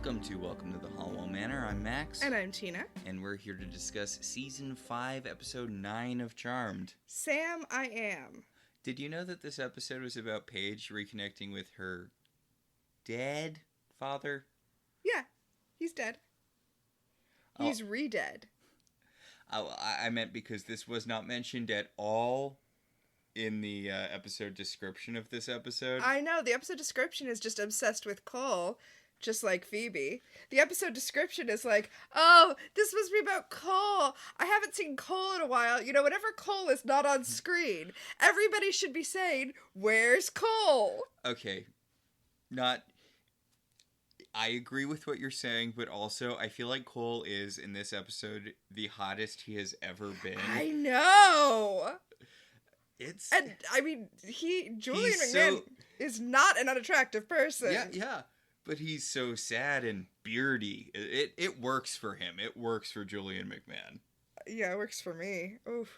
Welcome to the Halliwell Manor. I'm Max. And I'm Tina. And we're here to discuss Season 5, Episode 9 of Charmed. Sam, I am. Did you know that this episode was about Paige reconnecting with her dead father? Yeah, he's dead. He's re-dead. I meant because this was not mentioned at all in the episode description of this episode. I know, the episode description is just obsessed with Cole, just like Phoebe. The episode description is like, oh, this must be about Cole. I haven't seen Cole in a while. You know, whenever Cole is not on screen, everybody should be saying, where's Cole? Okay, I agree with what you're saying, but also I feel like Cole is, in this episode, the hottest he has ever been. I know! And, I mean, Julian McMahon is not an unattractive person. Yeah. But he's so sad and beardy. It works for him. It works for Julian McMahon. Yeah, it works for me. Oof.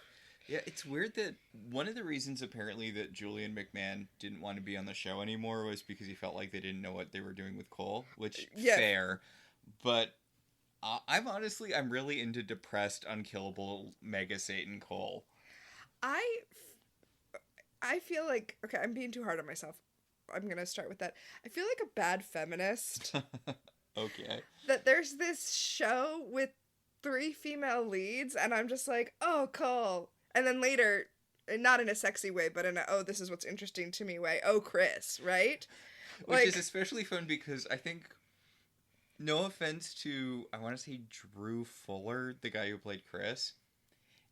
Yeah, it's weird that one of the reasons apparently that Julian McMahon didn't want to be on the show anymore was because he felt like they didn't know what they were doing with Cole, which, fair. But I'm really into depressed, unkillable Mega Satan Cole. I feel like, okay, I'm being too hard on myself. I'm going to start with that. I feel like a bad feminist. Okay. That there's this show with 3 female leads, and I'm just like, oh, Cole. And then later, not in a sexy way, but in a, oh, this is what's interesting to me way, oh, Chris, right? Which is especially fun because I think, no offense to, I want to say Drew Fuller, the guy who played Chris.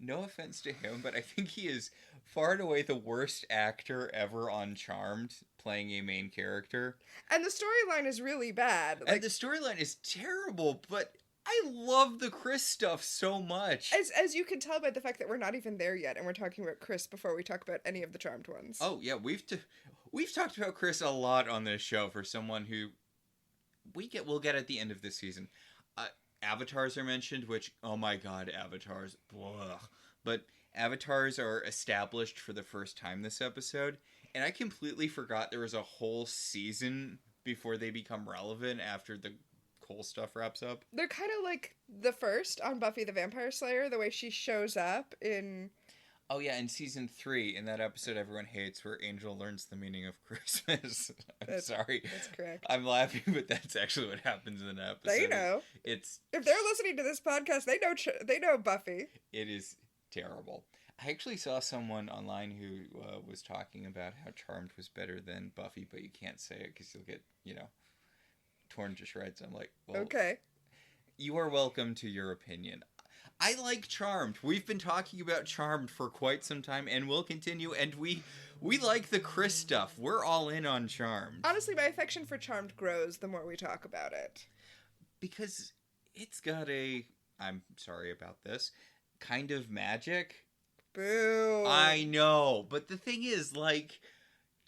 No offense to him, but I think he is far and away the worst actor ever on Charmed, playing a main character. And the storyline is really bad. And the storyline is terrible, but I love the Chris stuff so much. As you can tell by the fact that we're not even there yet, and we're talking about Chris before we talk about any of the Charmed ones. Oh, yeah, we've talked about Chris a lot on this show for someone who we'll get at the end of this season. Avatars are mentioned, which, oh my god, avatars, blah. But avatars are established for the first time this episode, and I completely forgot there was a whole season before they become relevant after the Cole stuff wraps up. They're kind of like the first on Buffy the Vampire Slayer, the way she shows up in... Oh yeah, in season 3, in that episode everyone hates, where Angel learns the meaning of Christmas. Sorry. That's correct. I'm laughing, but that's actually what happens in that episode. They know. If they're listening to this podcast, they know Buffy. It is terrible. I actually saw someone online who was talking about how Charmed was better than Buffy, but you can't say it because you'll get, torn to shreds. I'm like, well, okay. You are welcome to your opinion. I like Charmed. We've been talking about Charmed for quite some time, and we'll continue, and we like the Chris stuff. We're all in on Charmed. Honestly, my affection for Charmed grows the more we talk about it. Because it's got I'm sorry about this, kind of magic. Boo. I know, but the thing is,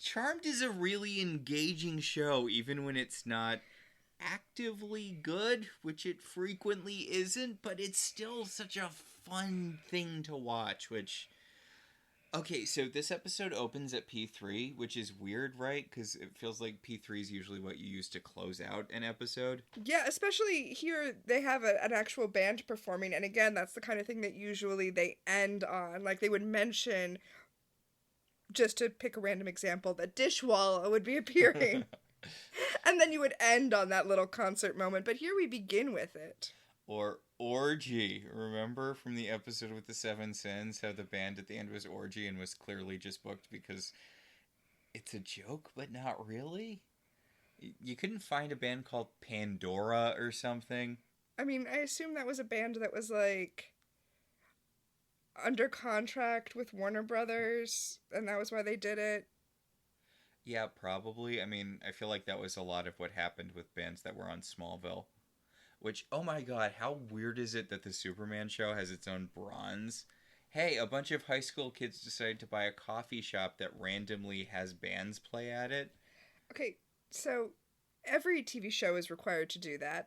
Charmed is a really engaging show, even when it's not actively good, which it frequently isn't, but it's still such a fun thing to watch, Okay, so this episode opens at P3, which is weird, right? Because it feels like P3 is usually what you use to close out an episode. Yeah, especially here they have an actual band performing, and again, that's the kind of thing that usually they end on. Like, they would mention, just to pick a random example, that Dishwalla would be appearing. And then you would end on that little concert moment, but here we begin with it. Or Orgy. Remember from the episode with the 7 Sins, how the band at the end was Orgy and was clearly just booked because it's a joke, but not really? You couldn't find a band called Pandora or something? I mean, I assume that was a band that was, under contract with Warner Brothers, and that was why they did it. Yeah, probably. I mean, I feel like that was a lot of what happened with bands that were on Smallville. Which, oh my god, how weird is it that the Superman show has its own bronze? Hey, a bunch of high school kids decided to buy a coffee shop that randomly has bands play at it. Okay, so every TV show is required to do that.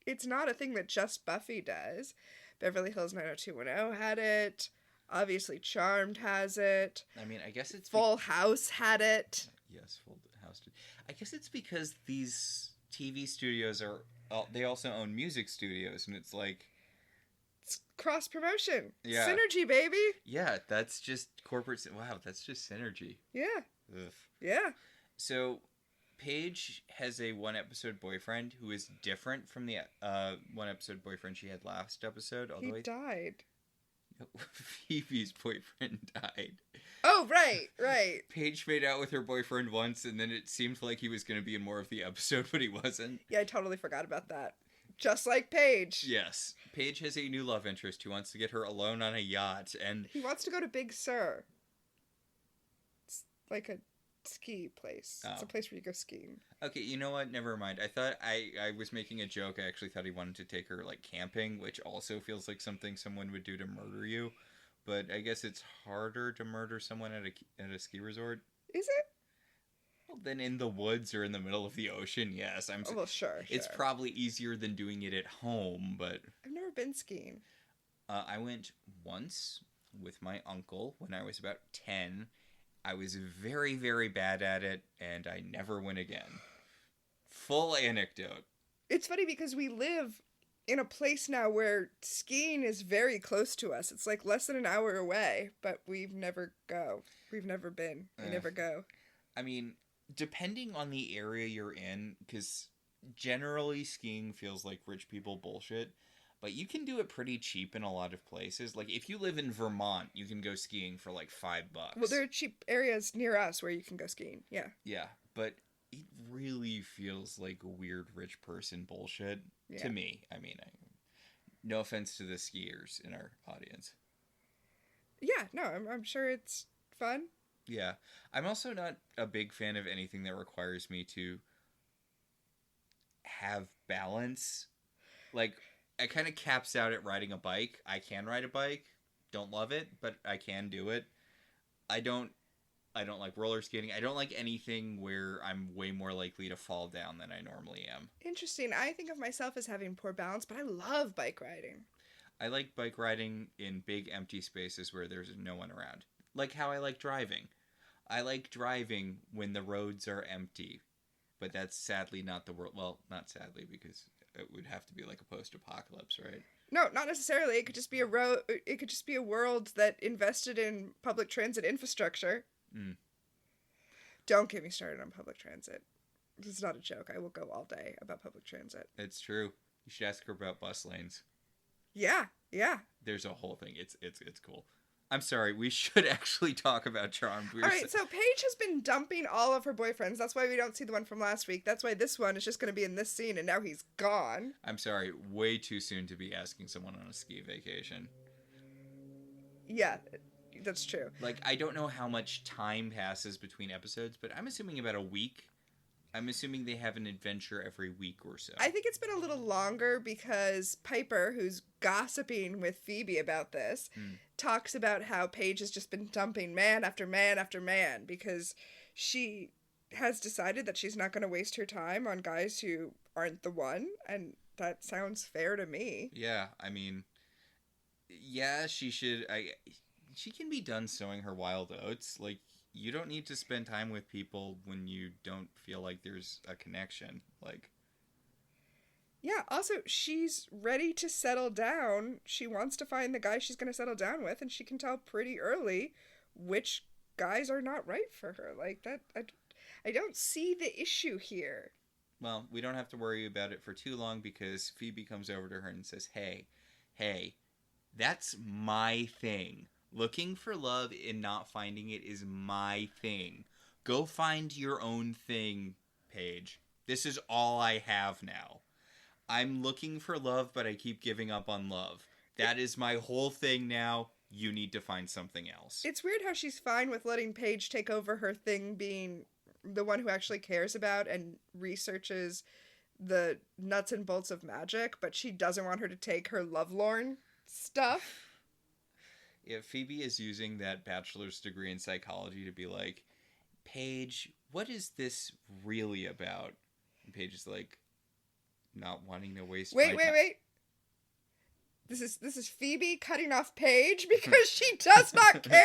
It's not a thing that just Buffy does. Beverly Hills 90210 had it. Obviously, Charmed has it. I mean, I guess it's... Full House had it. Yes, Full House did. I guess it's because these TV studios are they also own music studios, and it's like, It's cross promotion. yeah, Synergy, baby. yeah, that's just corporate. Wow, that's just synergy. Yeah. Ugh. Yeah. So, Paige has a one-episode boyfriend who is different from the one-episode boyfriend she had last episode. He died. Phoebe's boyfriend died. Oh, right. Paige made out with her boyfriend once, and then it seemed like he was going to be in more of the episode, but he wasn't. Yeah, I totally forgot about that. Just like Paige. Yes. Paige has a new love interest who wants to get her alone on a yacht, and He wants to go to Big Sur. It's like a ski place. It's a place where you go skiing. okay, you know what? Never mind. I thought I was making a joke. I actually thought he wanted to take her, like, camping, which also feels like something someone would do to murder you. But I guess it's harder to murder someone at a ski resort. Is it? Well, than in the woods or in the middle of the ocean, yes. Oh, well, sure. It's probably easier than doing it at home, but... I've never been skiing. I went once with my uncle when I was about 10. I was very, very bad at it, and I never went again. Full anecdote. It's funny because we live in a place now where skiing is very close to us. It's like less than an hour away, but we've never go. We've never been. We never go. I mean, depending on the area you're in, because generally skiing feels like rich people bullshit, but you can do it pretty cheap in a lot of places. Like, if you live in Vermont, you can go skiing for like $5. Well, there are cheap areas near us where you can go skiing. Yeah. Yeah, but it really feels like weird rich person bullshit to me. I mean, no offense to the skiers in our audience. Yeah, no, I'm sure it's fun. Yeah. I'm also not a big fan of anything that requires me to have balance. Like, it kind of caps out at riding a bike. I can ride a bike. Don't love it, but I can do it. I don't like roller skating. I don't like anything where I'm way more likely to fall down than I normally am. Interesting. I think of myself as having poor balance, but I love bike riding. I like bike riding in big empty spaces where there's no one around. Like how I like driving. I like driving when the roads are empty. But that's sadly not the world. Well, not sadly, because it would have to be like a post-apocalypse, right? No, not necessarily. It could just be it could just be a world that invested in public transit infrastructure. Mm. Don't get me started on public transit. This is not a joke. I will go all day about public transit. It's true. You should ask her about bus lanes. Yeah. There's a whole thing. It's cool. I'm sorry. We should actually talk about Charmed. All right. So Paige has been dumping all of her boyfriends. That's why we don't see the one from last week. That's why this one is just going to be in this scene, and now he's gone. I'm sorry. Way too soon to be asking someone on a ski vacation. Yeah. That's true. Like, I don't know how much time passes between episodes, but I'm assuming about a week. I'm assuming they have an adventure every week or so. I think it's been a little longer because Piper, who's gossiping with Phoebe about this, talks about how Paige has just been dumping man after man after man because she has decided that she's not going to waste her time on guys who aren't the one, and that sounds fair to me. Yeah, I mean, yeah, she should... She can be done sowing her wild oats. Like, you don't need to spend time with people when you don't feel like there's a connection. Like, yeah, also, she's ready to settle down. She wants to find the guy she's going to settle down with, and she can tell pretty early which guys are not right for her. Like, that, I don't see the issue here. Well, we don't have to worry about it for too long because Phoebe comes over to her and says, hey, that's my thing. Looking for love and not finding it is my thing. Go find your own thing, Paige. This is all I have now. I'm looking for love, but I keep giving up on love. That is my whole thing now. You need to find something else. It's weird how she's fine with letting Paige take over her thing being the one who actually cares about and researches the nuts and bolts of magic, but she doesn't want her to take her lovelorn stuff. Yeah, Phoebe is using that bachelor's degree in psychology to be like, Paige, what is this really about? And Paige is like, not wanting to waste my time. Wait. This is Phoebe cutting off Paige because she does not care.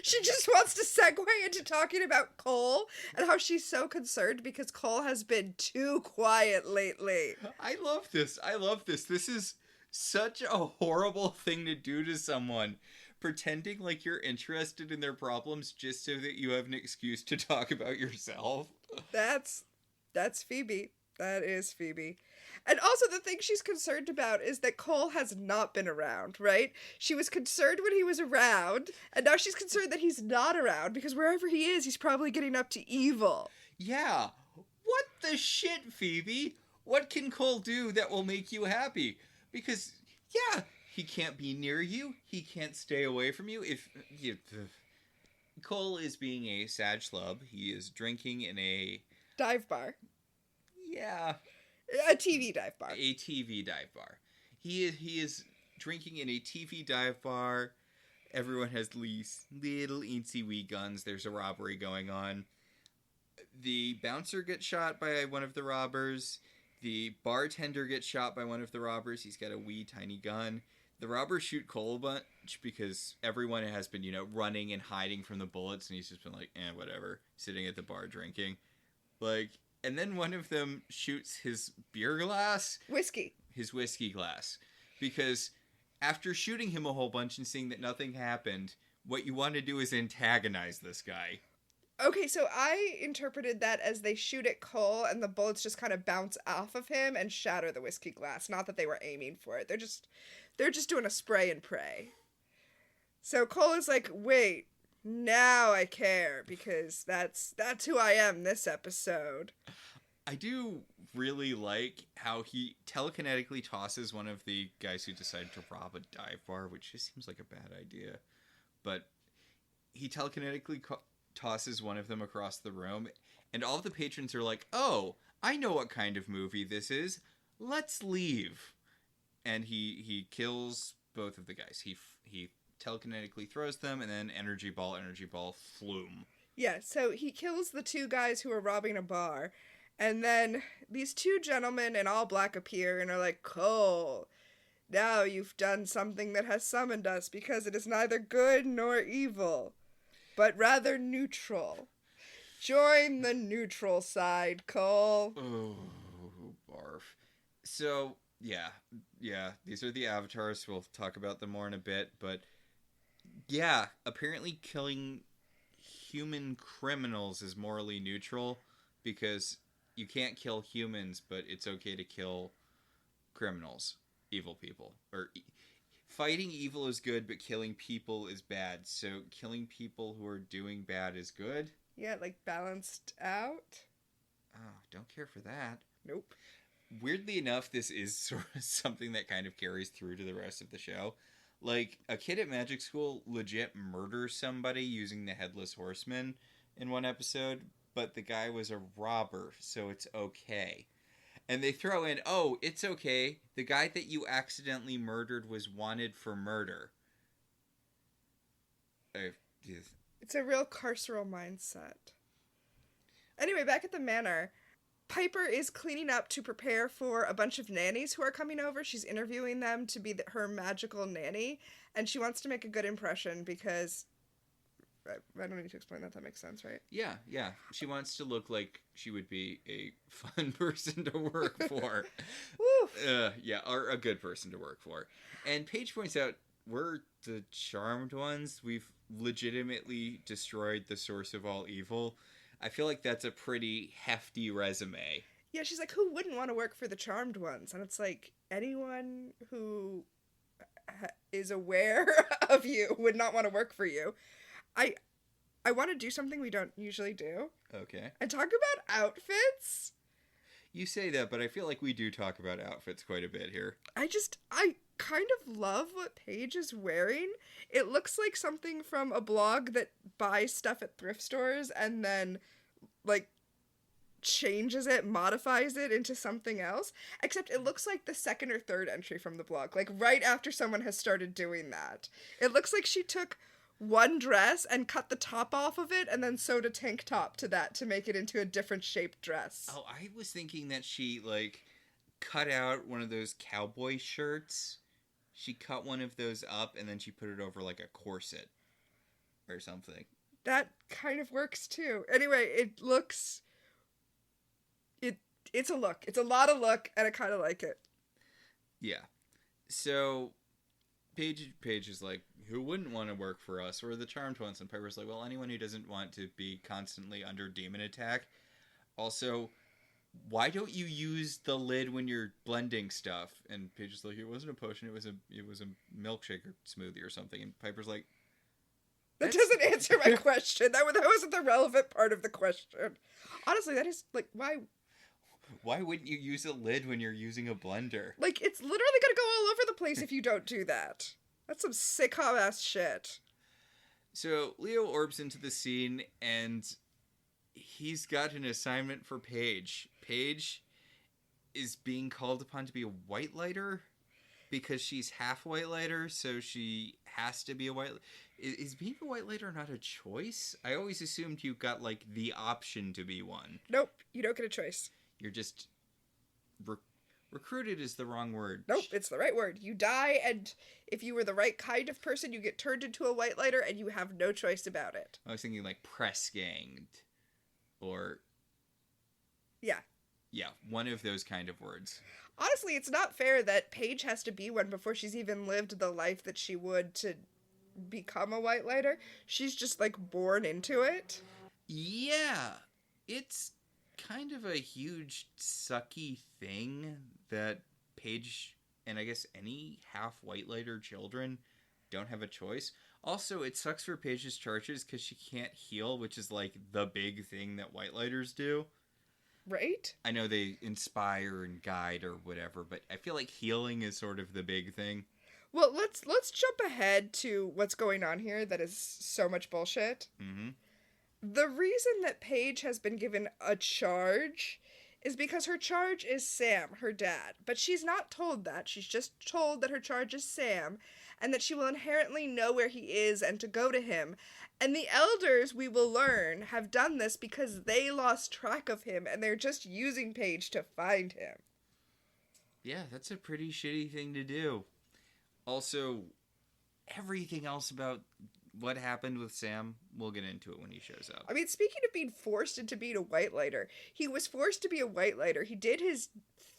She just wants to segue into talking about Cole and how she's so concerned because Cole has been too quiet lately. I love this. I love this. This is such a horrible thing to do to someone. Pretending like you're interested in their problems just so that you have an excuse to talk about yourself. That's Phoebe. That is Phoebe. And also the thing she's concerned about is that Cole has not been around, right? She was concerned when he was around, and now she's concerned that he's not around because wherever he is, he's probably getting up to evil. Yeah. What the shit, Phoebe? What can Cole do that will make you happy? Because, yeah, he can't be near you. He can't stay away from you. Cole is being a sad schlub. He is drinking in a... Dive bar. Yeah. A TV dive bar. A TV dive bar. He is drinking in a TV dive bar. Everyone has these little eensy wee guns. There's a robbery going on. The bouncer gets shot by one of the robbers. The bartender gets shot by one of the robbers. He's got a wee tiny gun. The robbers shoot Cole a bunch because everyone has been, running and hiding from the bullets, and he's just been like, whatever, sitting at the bar drinking. And then one of them shoots his beer glass. His whiskey glass. Because after shooting him a whole bunch and seeing that nothing happened, what you want to do is antagonize this guy. Okay, so I interpreted that as they shoot at Cole and the bullets just kind of bounce off of him and shatter the whiskey glass. Not that they were aiming for it. They're just doing a spray and pray. So Cole is like, wait, now I care because that's who I am this episode. I do really like how he telekinetically tosses one of the guys who decided to rob a dive bar, which just seems like a bad idea. But he telekinetically tosses one of them across the room, and all of the patrons are like, oh, I know what kind of movie this is. Let's leave. And he kills both of the guys. He telekinetically throws them, and then energy ball, flume. Yeah, so he kills the two guys who are robbing a bar, and then these two gentlemen in all black appear and are like, Cole, now you've done something that has summoned us because it is neither good nor evil, but rather neutral. Join the neutral side, Cole. Oh, barf. So, yeah, these are the avatars. We'll talk about them more in a bit, but yeah, apparently killing human criminals is morally neutral because you can't kill humans, but it's okay to kill criminals, evil people. Fighting evil is good, but killing people is bad. So killing people who are doing bad is good? Yeah, like balanced out. Oh, don't care for that. Nope. Weirdly enough, this is sort of something that kind of carries through to the rest of the show. Like, a kid at magic school legit murders somebody using the Headless Horseman in one episode, but the guy was a robber, so it's okay. And they throw in, oh, it's okay, the guy that you accidentally murdered was wanted for murder. It's a real carceral mindset. Anyway, back at the manor, Piper is cleaning up to prepare for a bunch of nannies who are coming over. She's interviewing them to be her magical nanny, and she wants to make a good impression because... I don't need to explain that. That makes sense, right? Yeah. She wants to look like she would be a fun person to work for. Woo! Or a good person to work for. And Paige points out, we're the charmed ones. We've legitimately destroyed the source of all evil. I feel like that's a pretty hefty resume. Yeah, she's like, who wouldn't want to work for the charmed ones? And it's like, anyone who is aware of you would not want to work for you. I want to do something we don't usually do. Okay. And talk about outfits. You say that, but I feel like we do talk about outfits quite a bit here. I kind of love what Paige is wearing. It looks like something from a blog that buys stuff at thrift stores and then, like, changes it, modifies it into something else. Except it looks like the second or third entry from the blog. Like, right after someone has started doing that. It looks like she took one dress and cut the top off of it and then sewed a tank top to that to make it into a different shaped dress. Oh, I was thinking that she, like, cut out one of those cowboy shirts. She cut one of those up and then she put it over like a corset or something. That kind of works too. Anyway, it looks... It's a look. It's a lot of look, and I kind of like it. Yeah. So Paige is like, who wouldn't want to work for us? We're the charmed ones. And Piper's like, well, anyone who doesn't want to be constantly under demon attack. Also, why don't you use the lid when you're blending stuff? And Paige is like, it wasn't a potion. It was a milkshake or smoothie or something. And Piper's like, that doesn't answer my question. That wasn't the relevant part of the question. Honestly, that is like, why wouldn't you use a lid when you're using a blender? Like, it's literally gonna go all over the place if you don't do that. That's some sitcom ass shit. So Leo orbs into the scene, and he's got an assignment for Paige. Paige is being called upon to be a white lighter because she's half white lighter, so she has to be a white. Is being a white lighter not a choice? I always assumed you got like the option to be one. Nope, you don't get a choice. You're just recruited is the wrong word. Nope, it's the right word. You die, and if you were the right kind of person, you get turned into a white lighter, and you have no choice about it. I was thinking like press ganged, or yeah, one of those kind of words. Honestly, it's not fair that Paige has to be one before she's even lived the life that she would to become a white lighter. She's just like born into it. Yeah, it's kind of a huge sucky thing that Paige and I guess any half white lighter children don't have a choice. Also, it sucks for Paige's charges because she can't heal, which is like the big thing that white lighters do. Right? I know they inspire and guide or whatever, but I feel like healing is sort of the big thing. Well, let's jump ahead to what's going on here that is so much bullshit. Mm-hmm. The reason that Paige has been given a charge is because her charge is Sam, her dad. But she's not told that. She's just told that her charge is Sam, and that she will inherently know where he is and to go to him. And the elders, we will learn, have done this because they lost track of him, and they're just using Paige to find him. Yeah, that's a pretty shitty thing to do. Also, everything else about what happened with Sam, we'll get into it when he shows up. I mean, speaking of being forced into being a white lighter, he was forced to be a white lighter. He did his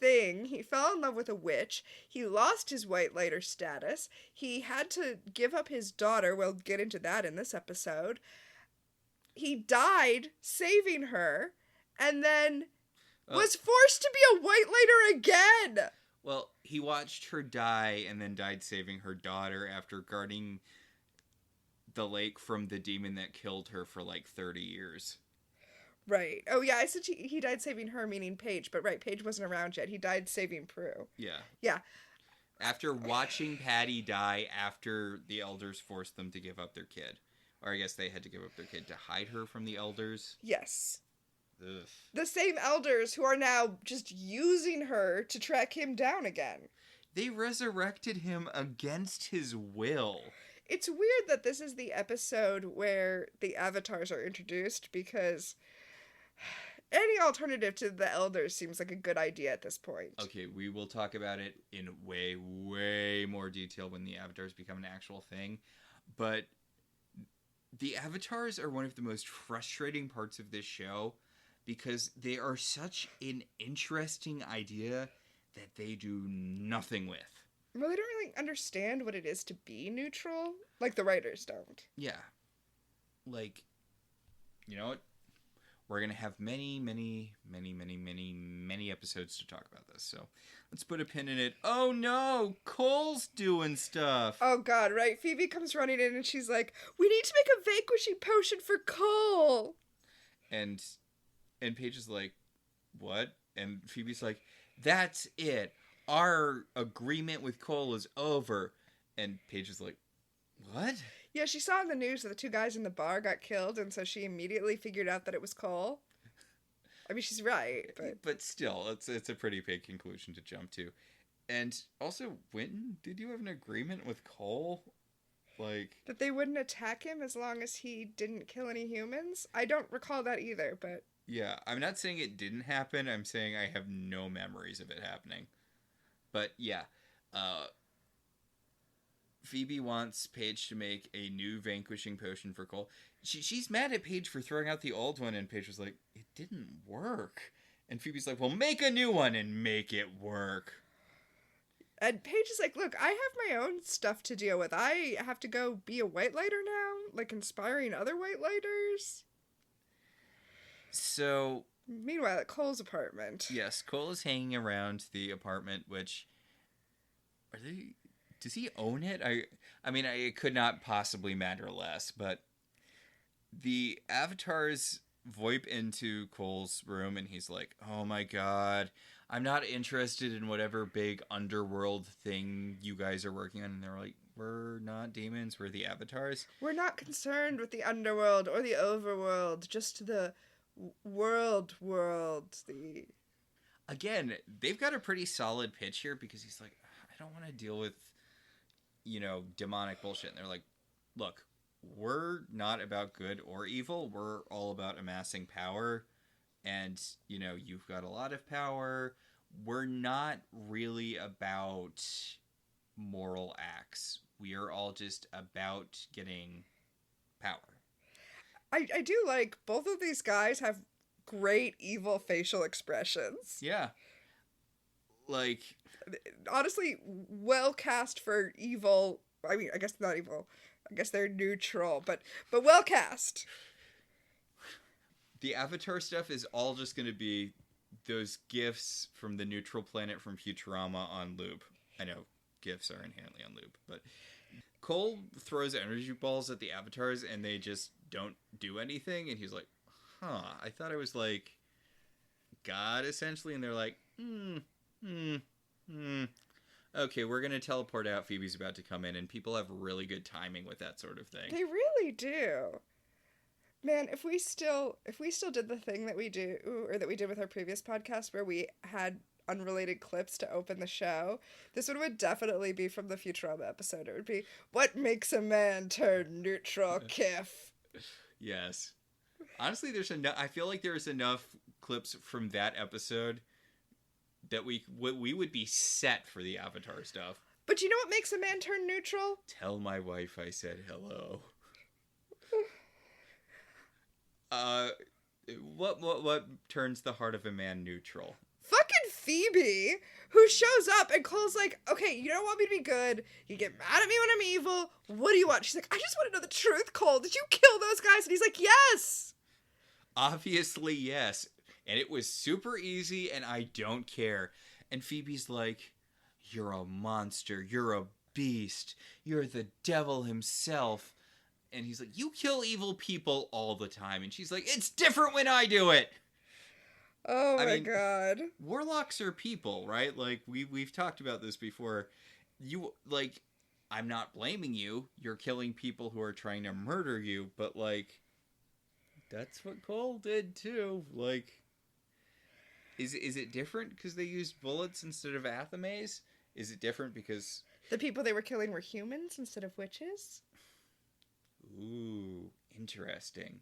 thing. He fell in love with a witch. He lost his white lighter status. He had to give up his daughter. We'll get into that in this episode. He died saving her, and then was forced to be a white lighter again. Well, he watched her die and then died saving her daughter after guarding the lake from the demon that killed her for like 30 years. Right. Oh, yeah, I said he died saving her, meaning Paige. But right, Paige wasn't around yet. He died saving Prue. Yeah. Yeah. After watching Patty die after the elders forced them to give up their kid. Or I guess they had to give up their kid to hide her from the elders. Yes. Ugh. The same elders who are now just using her to track him down again. They resurrected him against his will. It's weird that this is the episode where the avatars are introduced, because any alternative to the elders seems like a good idea at this point. Okay, we will talk about it in way, way more detail when the avatars become an actual thing. But the avatars are one of the most frustrating parts of this show because they are such an interesting idea that they do nothing with. Well, they don't really understand what it is to be neutral, like the writers don't. Yeah. Like, you know what? We're going to have many, many, many, many, many, many episodes to talk about this. So let's put a pin in it. Oh no, Cole's doing stuff. Oh god, right? Phoebe comes running in and she's like, we need to make a vanquishing potion for Cole. And Paige is like, what? And Phoebe's like, that's it. Our agreement with Cole is over. And Paige is like, what? Yeah, she saw in the news that the two guys in the bar got killed, and so she immediately figured out that it was Cole. I mean, she's right, but still, it's a pretty big conclusion to jump to. And also, when did you have an agreement with Cole? Like, that they wouldn't attack him as long as he didn't kill any humans? I don't recall that either, but... Yeah, I'm not saying it didn't happen. I'm saying I have no memories of it happening. But yeah, Phoebe wants Paige to make a new vanquishing potion for Cole. She's mad at Paige for throwing out the old one, and Paige was like, it didn't work. And Phoebe's like, well, make a new one and make it work. And Paige is like, look, I have my own stuff to deal with. I have to go be a white lighter now, like inspiring other white lighters. So... Meanwhile, at Cole's apartment. Yes, Cole is hanging around the apartment, which... Does he own it? I mean, it could not possibly matter less, but the avatars VoIP into Cole's room, and he's like, oh my god, I'm not interested in whatever big underworld thing you guys are working on. And they're like, we're not demons, we're the avatars. We're not concerned with the underworld or the overworld, just the world. Again, they've got a pretty solid pitch here, because he's like, I don't want to deal with, demonic bullshit. And they're like, look, we're not about good or evil. We're all about amassing power. And, you've got a lot of power. We're not really about moral acts. We are all just about getting power. I do like both of these guys have great evil facial expressions. Yeah. Like, honestly, well cast for evil. I mean, I guess not evil. I guess they're neutral, but well cast. The Avatar stuff is all just going to be those gifs from the neutral planet from Futurama on loop. I know gifs are inherently on loop, but Cole throws energy balls at the avatars and they just don't do anything. And he's like, I thought I was like God, essentially. And they're like, okay, we're going to teleport out. Phoebe's about to come in, and people have really good timing with that sort of thing. They really do. Man, if we still did the thing that we do, or that we did with our previous podcast where we had unrelated clips to open the show, this would definitely be from the Futurama episode. It would be, what makes a man turn neutral, Kiff? Yes. Honestly, I feel like there's enough clips from that episode that we would be set for the Avatar stuff. But you know what makes a man turn neutral? Tell my wife I said hello. What turns the heart of a man neutral? Fucking Phoebe, who shows up and Cole's like, okay, you don't want me to be good. You get mad at me when I'm evil. What do you want? She's like, I just want to know the truth, Cole. Did you kill those guys? And he's like, yes. Obviously, yes. And it was super easy, and I don't care. And Phoebe's like, you're a monster. You're a beast. You're the devil himself. And he's like, you kill evil people all the time. And she's like, it's different when I do it. Oh my god. Warlocks are people, right? Like, we've talked about this before. I'm not blaming you. You're killing people who are trying to murder you. But, like, that's what Cole did, too. Like, is it different because they used bullets instead of athames? Is it different because the people they were killing were humans instead of witches? Ooh, interesting.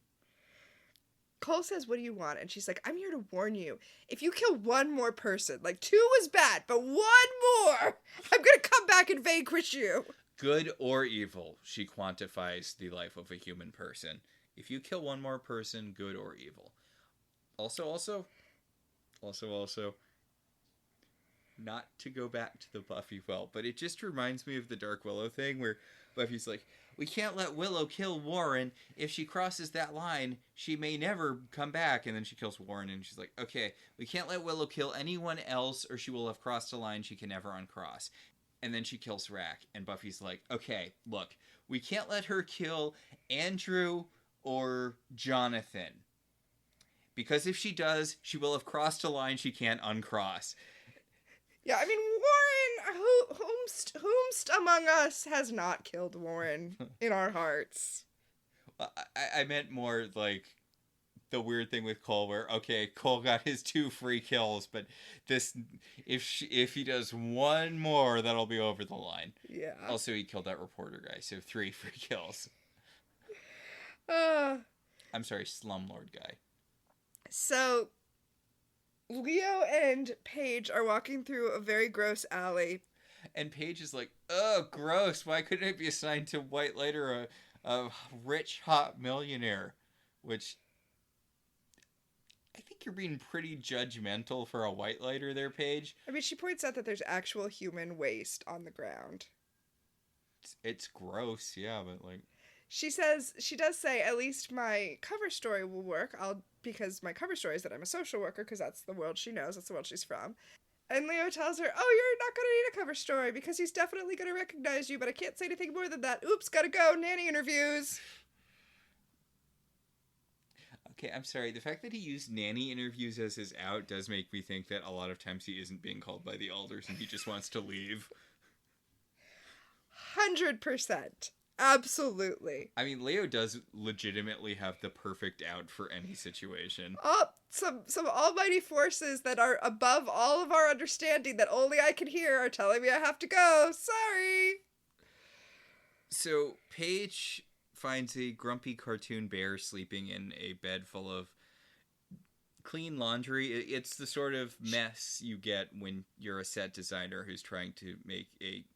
Cole says, what do you want? And she's like, I'm here to warn you. If you kill one more person, like 2 was bad, but 1 more, I'm going to come back and vanquish you. Good or evil, she quantifies the life of a human person. If you kill 1 more person, good or evil. Also, not to go back to the Buffy well, but it just reminds me of the Dark Willow thing where Buffy's like, we can't let Willow kill Warren. If she crosses that line, she may never come back. And then she kills Warren, and she's like, okay, we can't let Willow kill anyone else, or she will have crossed a line she can never uncross. And then she kills Rack, and Buffy's like, okay, look, we can't let her kill Andrew or Jonathan. Because if she does, she will have crossed a line she can't uncross. Yeah, I mean, Warren, whomst among us has not killed Warren in our hearts? I meant more like the weird thing with Cole where, okay, Cole got his 2 free kills, but this, if he does 1 more, that'll be over the line. Yeah. Also, he killed that reporter guy, so 3 free kills. I'm sorry, Slumlord guy. So, Leo and Paige are walking through a very gross alley. And Paige is like, oh, gross. Why couldn't it be assigned to White Lighter, a rich, hot millionaire? Which, I think you're being pretty judgmental for a White Lighter there, Paige. I mean, she points out that there's actual human waste on the ground. It's gross, yeah, but like... She does say, at least my cover story will work, because my cover story is that I'm a social worker, because that's the world she knows, that's the world she's from. And Leo tells her, oh, you're not going to need a cover story, because he's definitely going to recognize you, but I can't say anything more than that. Oops, gotta go, nanny interviews. Okay, I'm sorry. The fact that he used nanny interviews as his out does make me think that a lot of times he isn't being called by the elders and he just wants to leave. 100%. Absolutely. I mean, Leo does legitimately have the perfect out for any situation. Oh, some almighty forces that are above all of our understanding that only I can hear are telling me I have to go. Sorry. So, Paige finds a grumpy cartoon bear sleeping in a bed full of clean laundry. It's the sort of mess you get when you're a set designer who's trying to make a,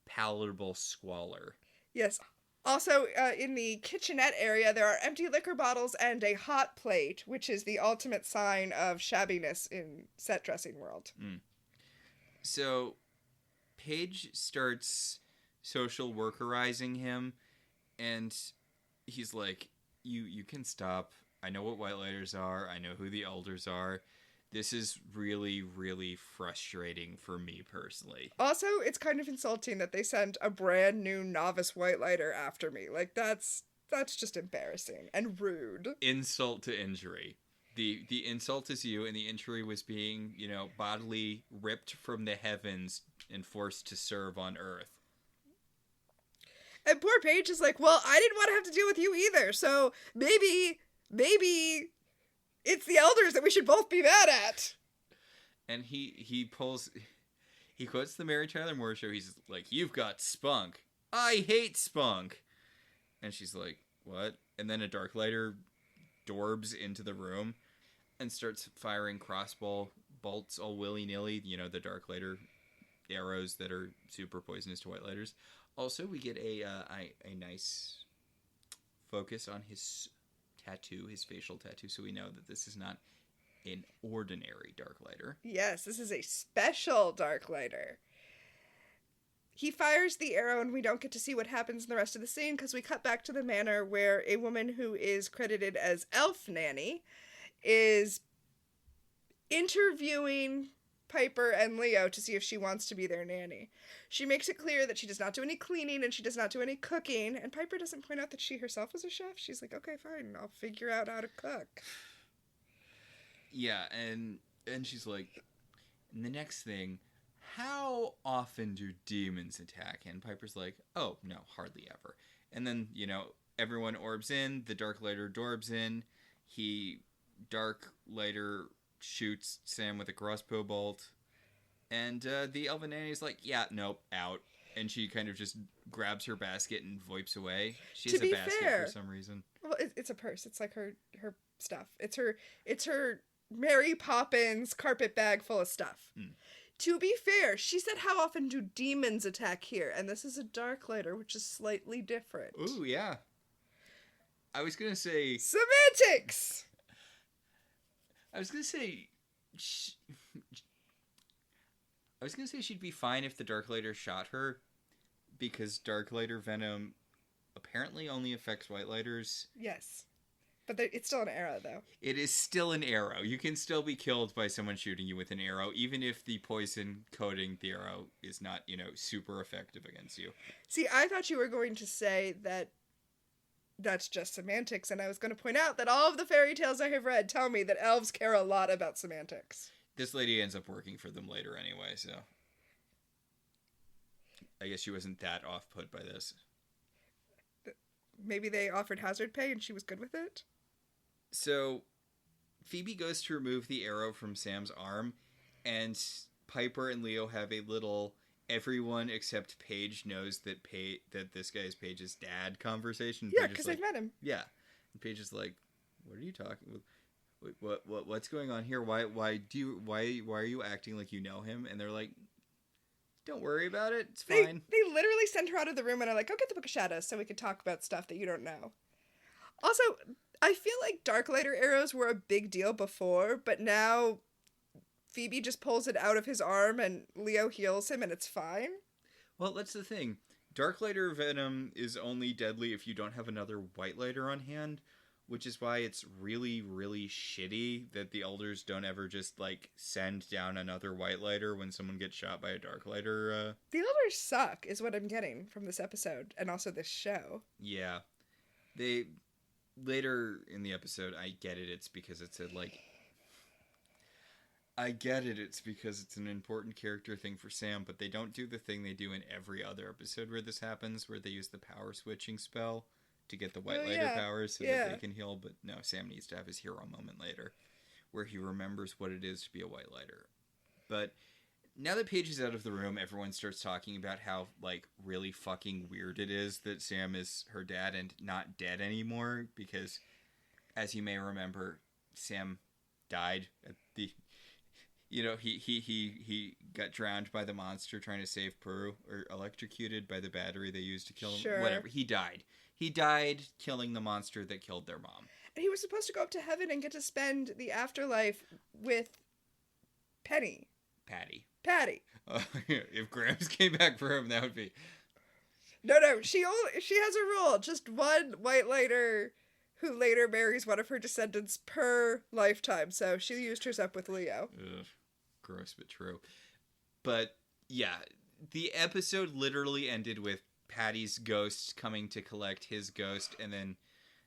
palatable squalor. Yes. Also, in the kitchenette area, there are empty liquor bottles and a hot plate, which is the ultimate sign of shabbiness in set dressing world. Mm. So, Paige starts social workerizing him, and he's like, you can stop. I know what white lighters are. I know who the elders are. This is really, really frustrating for me personally. Also, it's kind of insulting that they sent a brand new novice white lighter after me. Like, that's just embarrassing and rude. Insult to injury. The insult is you, and the injury was being, bodily ripped from the heavens and forced to serve on earth. And poor Paige is like, well, I didn't want to have to deal with you either, so maybe it's the elders that we should both be mad at. And he quotes the Mary Tyler Moore Show. He's like, you've got spunk. I hate spunk. And she's like, what? And then a dark lighter dorbs into the room and starts firing crossbow bolts all willy-nilly. The dark lighter arrows that are super poisonous to white lighters. Also, we get a nice focus on his tattoo, his facial tattoo, so we know that this is not an ordinary dark lighter. Yes, this is a special dark lighter. He fires the arrow, and we don't get to see what happens in the rest of the scene, because we cut back to the manor where a woman who is credited as Elf Nanny is interviewing Piper and Leo to see if she wants to be their nanny. She makes it clear that she does not do any cleaning and she does not do any cooking, and Piper doesn't point out that she herself is a chef. She's like, okay, fine, I'll figure out how to cook. Yeah, and she's like, and the next thing, how often do demons attack? And Piper's like, oh, no, hardly ever. And then, everyone orbs in, the dark lighter dorbs in, dark lighter shoots Sam with a crossbow bolt, and the elven nanny's like, yeah, nope, out. And she kind of just grabs her basket and voips away. She has a basket for some reason. Well, it's a purse. It's like her stuff. It's her Mary Poppins carpet bag full of stuff. Mm. To be fair, she said, how often do demons attack here? And this is a dark lighter, which is slightly different. Ooh, yeah. I was gonna say... Semantics! I was gonna say she'd be fine if the dark lighter shot her, because dark lighter venom apparently only affects white lighters. Yes, but it's still an arrow, though. It is still an arrow. You can still be killed by someone shooting you with an arrow, even if the poison coating the arrow is not, super effective against you. See, I thought you were going to say that that's just semantics, and I was going to point out that all of the fairy tales I have read tell me that elves care a lot about semantics. This lady ends up working for them later anyway, so I guess she wasn't that off-put by this. Maybe they offered hazard pay and she was good with it? So Phoebe goes to remove the arrow from Sam's arm, and Piper and Leo have a little... everyone except Paige knows that this guy is Paige's dad conversation. Yeah, because they've met him. Yeah. And Paige is like, what are you talking about? What's going on here? Why are you acting like you know him? And they're like, Don't worry about it. It's They fine. they literally send her out of the room and are like, go get the Book of Shadows so we can talk about stuff that you don't know. Also, I feel like Darklighter arrows were a big deal before, but now Phoebe just pulls it out of his arm and Leo heals him and it's fine. Well, that's the thing. Darklighter venom is only deadly if you don't have another Whitelighter on hand, which is why it's really, really shitty that the Elders don't ever just, like, send down another Whitelighter when someone gets shot by a Darklighter. The Elders suck, is what I'm getting from this episode and also this show. Yeah. They... Later in the episode, I get it. It's because it's a, like... I get it. It's because it's an important character thing for Sam, but they don't do the thing they do in every other episode where this happens, where they use the power switching spell to get the Whitelighter powers so that they can heal. But no, Sam needs to have his hero moment later, where he remembers what it is to be a Whitelighter. But now that Paige is out of the room, everyone starts talking about how, like, really fucking weird it is that Sam is her dad and not dead anymore, because, as you may remember, Sam died at the... You know, he got drowned by the monster trying to save Peru, or electrocuted by the battery they used to kill him. Sure. Whatever. He died. He died killing the monster that killed their mom. And he was supposed to go up to heaven and get to spend the afterlife with Patty. If Grams came back for him, that would be... No, she has a rule. Just one Whitelighter who later marries one of her descendants per lifetime. So she used hers up with Leo. Ugh. Gross, but true. But, yeah, the episode literally ended with Patty's ghost coming to collect his ghost and then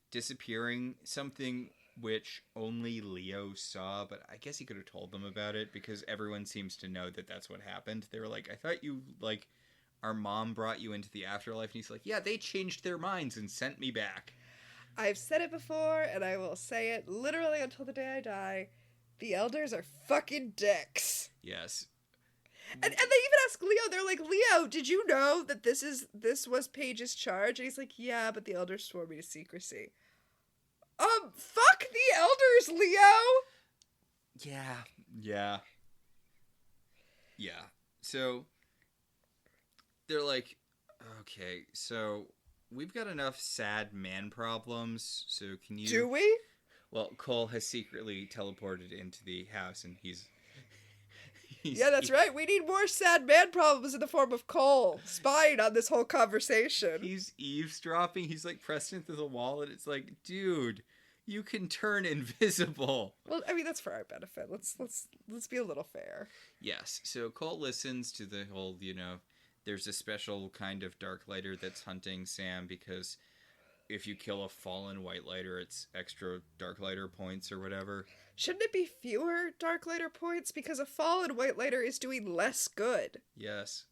disappearing, something which only Leo saw, but I guess he could have told them about it because everyone seems to know that that's what happened. They were like, I thought you, like, our mom brought you into the afterlife. And he's like, yeah, they changed their minds and sent me back. I've said it before, and I will say it literally until the day I die. The Elders are fucking dicks. Yes. And they even ask Leo, they're like, Leo, did you know that this was Paige's charge? And he's like, yeah, but the Elders swore me to secrecy. Fuck the Elders, Leo! Yeah. So, they're like, okay, so we've got enough sad man problems, so can you... Do we? Well, Cole has secretly teleported into the house, and he's yeah, that's right. We need more sad man problems in the form of Cole spying on this whole conversation. He's eavesdropping. He's, like, pressed into the wall, and it's like, dude, you can turn invisible. Well, I mean, that's for our benefit. Let's be a little fair. Yes. So Cole listens to the whole, you know, there's a special kind of Darklighter that's hunting Sam because if you kill a fallen Whitelighter, it's extra Darklighter points or whatever. Shouldn't it be fewer Darklighter points? Because a fallen Whitelighter is doing less good. Yes.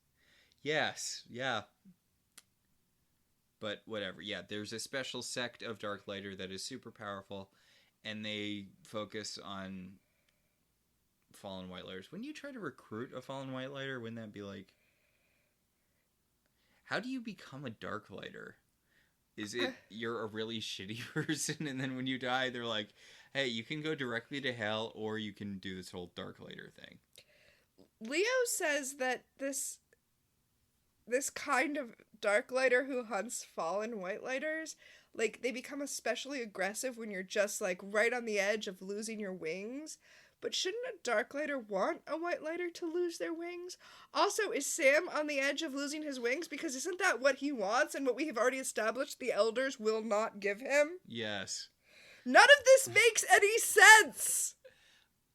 Yeah. But whatever. Yeah, there's a special sect of Darklighter that is super powerful, and they focus on fallen Whitelighters. When you try to recruit a fallen Whitelighter, wouldn't that be like... How do you become a Darklighter? Is it you're a really shitty person, and then when you die, they're like, hey, you can go directly to hell, or you can do this whole Darklighter thing? Leo says that this kind of Darklighter who hunts fallen Whitelighters, like, they become especially aggressive when you're just, like, right on the edge of losing your wings. But shouldn't a Darklighter want a Whitelighter to lose their wings? Also, is Sam on the edge of losing his wings? Because isn't that what he wants and what we have already established the Elders will not give him? Yes. None of this makes any sense!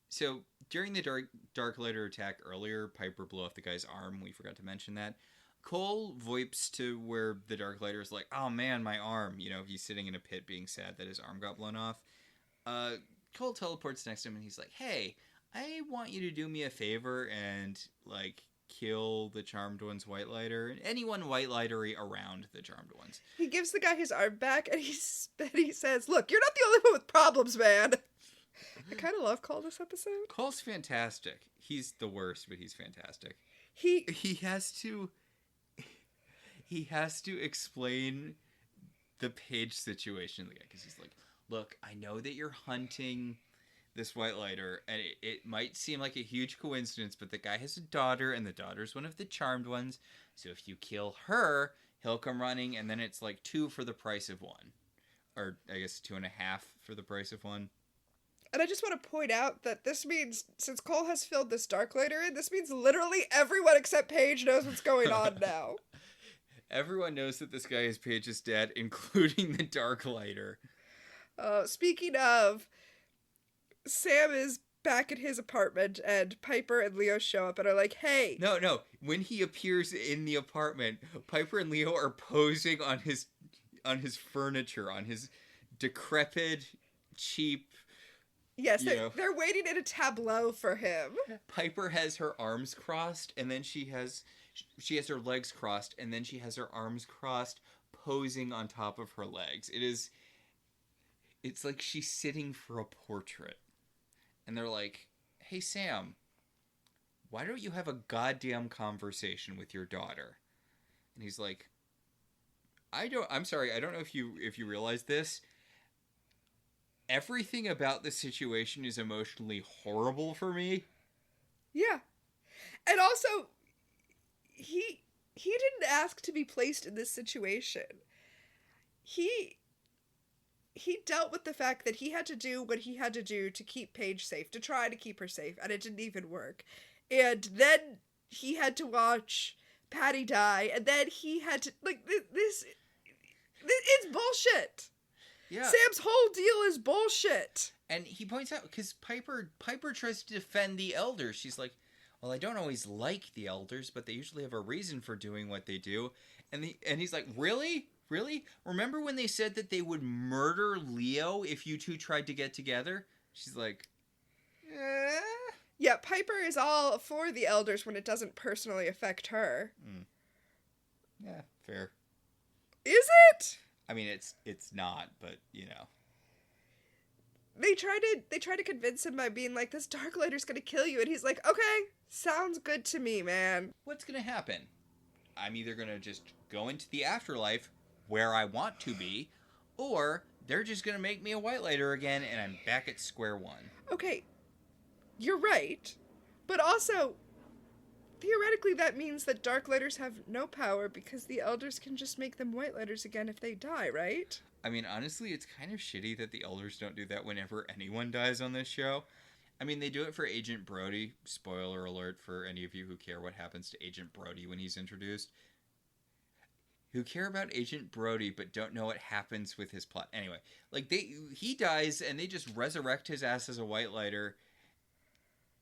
So, during the Darklighter attack earlier, Piper blew off the guy's arm. We forgot to mention that. Cole voips to where the Darklighter is like, oh man, my arm. You know, he's sitting in a pit being sad that his arm got blown off. Cole teleports next to him and he's like, hey, I want you to do me a favor and, like, kill the Charmed One's Whitelighter and anyone Whitelighter-y around the Charmed Ones. He gives the guy his arm back and he says, look, you're not the only one with problems, man. I kind of love Cole this episode. Cole's fantastic. He's the worst, but he's fantastic. He has to explain the Paige situation to the guy because he's like, look, I know that you're hunting this white lighter, and it might seem like a huge coincidence, but the guy has a daughter, and the daughter's one of the charmed ones. So if you kill her, he'll come running, and then it's like 2 for the price of 1. Or I guess 2.5 for the price of 1. And I just want to point out that this means, since Cole has filled this dark lighter in, this means literally everyone except Paige knows what's going on now. Everyone knows that this guy is Paige's dad, including the dark lighter. Speaking of, Sam is back at his apartment, and Piper and Leo show up and are like, hey. No. When he appears in the apartment, Piper and Leo are posing on his furniture, on his decrepit, cheap... Yes, they're waiting in a tableau for him. Piper has her arms crossed, and then she has her legs crossed, and then she has her arms crossed, posing on top of her legs. It's like she's sitting for a portrait. And they're like, hey, Sam, why don't you have a goddamn conversation with your daughter? And he's like, I'm sorry, I don't know if you realize this. Everything about this situation is emotionally horrible for me. Yeah. And also, he didn't ask to be placed in this situation. He dealt with the fact that he had to do what he had to do to keep Paige safe, to try to keep her safe, and it didn't even work. And then he had to watch Patty die, and then he had to, like, this it's bullshit. Yeah. Sam's whole deal is bullshit. And he points out, because Piper tries to defend the elders. She's like, well, I don't always like the elders, but they usually have a reason for doing what they do. And he's like, really? Really? Remember when they said that they would murder Leo if you two tried to get together? She's like, eh? Yeah, Piper is all for the elders when it doesn't personally affect her. Yeah, fair. Is it? I mean, it's not, but, you know. They try to convince him by being like, this dark lighter's gonna kill you, and he's like, okay, sounds good to me, man. What's gonna happen? I'm either gonna just go into the afterlife where I want to be, or they're just gonna make me a white lighter again, and I'm back at square one. Okay, you're right, but also, theoretically that means that dark lighters have no power because the elders can just make them white lighters again if they die, right? I mean, honestly, it's kind of shitty that the elders don't do that whenever anyone dies on this show. I mean, they do it for Agent Brody. Spoiler alert for any of you who care what happens to Agent Brody when he's introduced. Who care about Agent Brody but don't know what happens with his plot. Anyway, like, he dies and they just resurrect his ass as a white lighter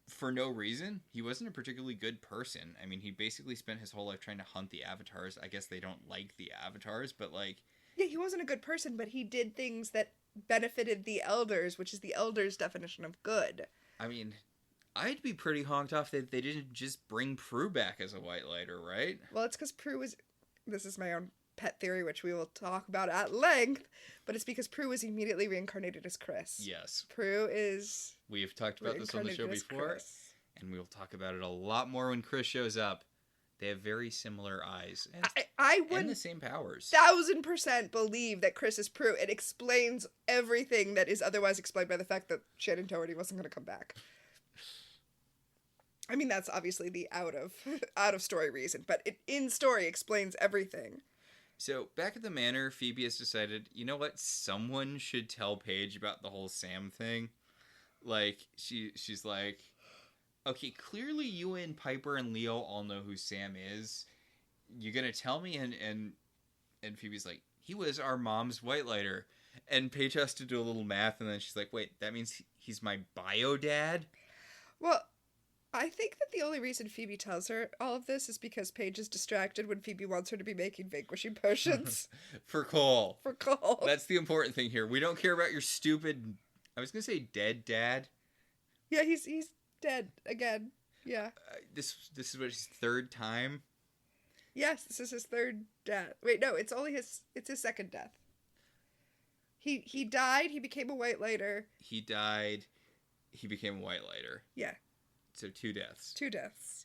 for no reason. He wasn't a particularly good person. I mean, he basically spent his whole life trying to hunt the avatars. I guess they don't like the avatars, but, like... Yeah, he wasn't a good person, but he did things that benefited the elders, which is the elders' definition of good. I mean, I'd be pretty honked off that they didn't just bring Prue back as a white lighter, right? Well, it's because Prue was... This is my own pet theory, which we will talk about at length, but it's because Prue was immediately reincarnated as Chris. Yes. Prue is... We have talked about this on the show before, and we will talk about it a lot more when Chris shows up. They have very similar eyes and the same powers. 1000% believe that Chris is Prue. It explains everything that is otherwise explained by the fact that Shannon Doherty wasn't going to come back. I mean, that's obviously the out of story reason, but it in story explains everything. So back at the manor, Phoebe has decided, you know what? Someone should tell Paige about the whole Sam thing. Like, she's like, okay, clearly you and Piper and Leo all know who Sam is. You gonna tell me? And Phoebe's like, he was our mom's white lighter. And Paige has to do a little math, and then she's like, wait, that means he's my bio dad? Well, I think that the only reason Phoebe tells her all of this is because Paige is distracted when Phoebe wants her to be making vanquishing potions. For Cole. For Cole. That's the important thing here. We don't care about your stupid, I was gonna say dead dad. Yeah, he's dead again. Yeah. This is what his third time. Yes, this is his third death. Wait, no, it's his second death. He died. He became a white lighter. He died. He became a white lighter. Yeah. So 2 deaths. 2 deaths.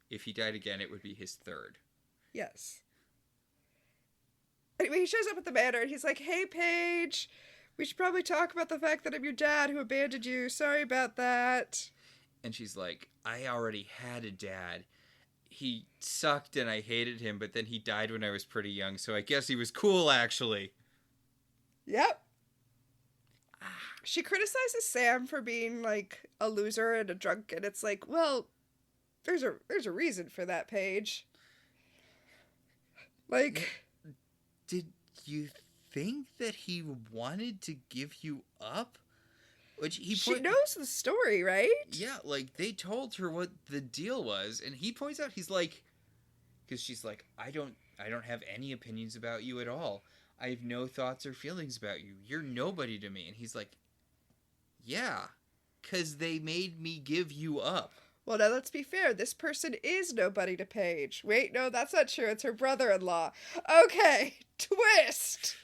If he died again, it would be his third. Yes. Anyway, he shows up at the manor and he's like, "Hey, Paige, We should probably talk about the fact that I'm your dad who abandoned you. Sorry about that. And she's like, I already had a dad. He sucked and I hated him, but then he died when I was pretty young, so I guess he was cool, actually. Yep. She criticizes Sam for being, like, a loser and a drunk, and it's like, well, there's a reason for that, Paige. Like... Did you think that he wanted to give you up? She knows the story, right? Yeah, like, they told her what the deal was, and he points out, he's like... Because she's like, I don't have any opinions about you at all. I have no thoughts or feelings about you. You're nobody to me. And he's like, yeah, because they made me give you up. Well, now let's be fair. This person is nobody to Paige. Wait, no, that's not true. It's her brother-in-law. Okay, twist!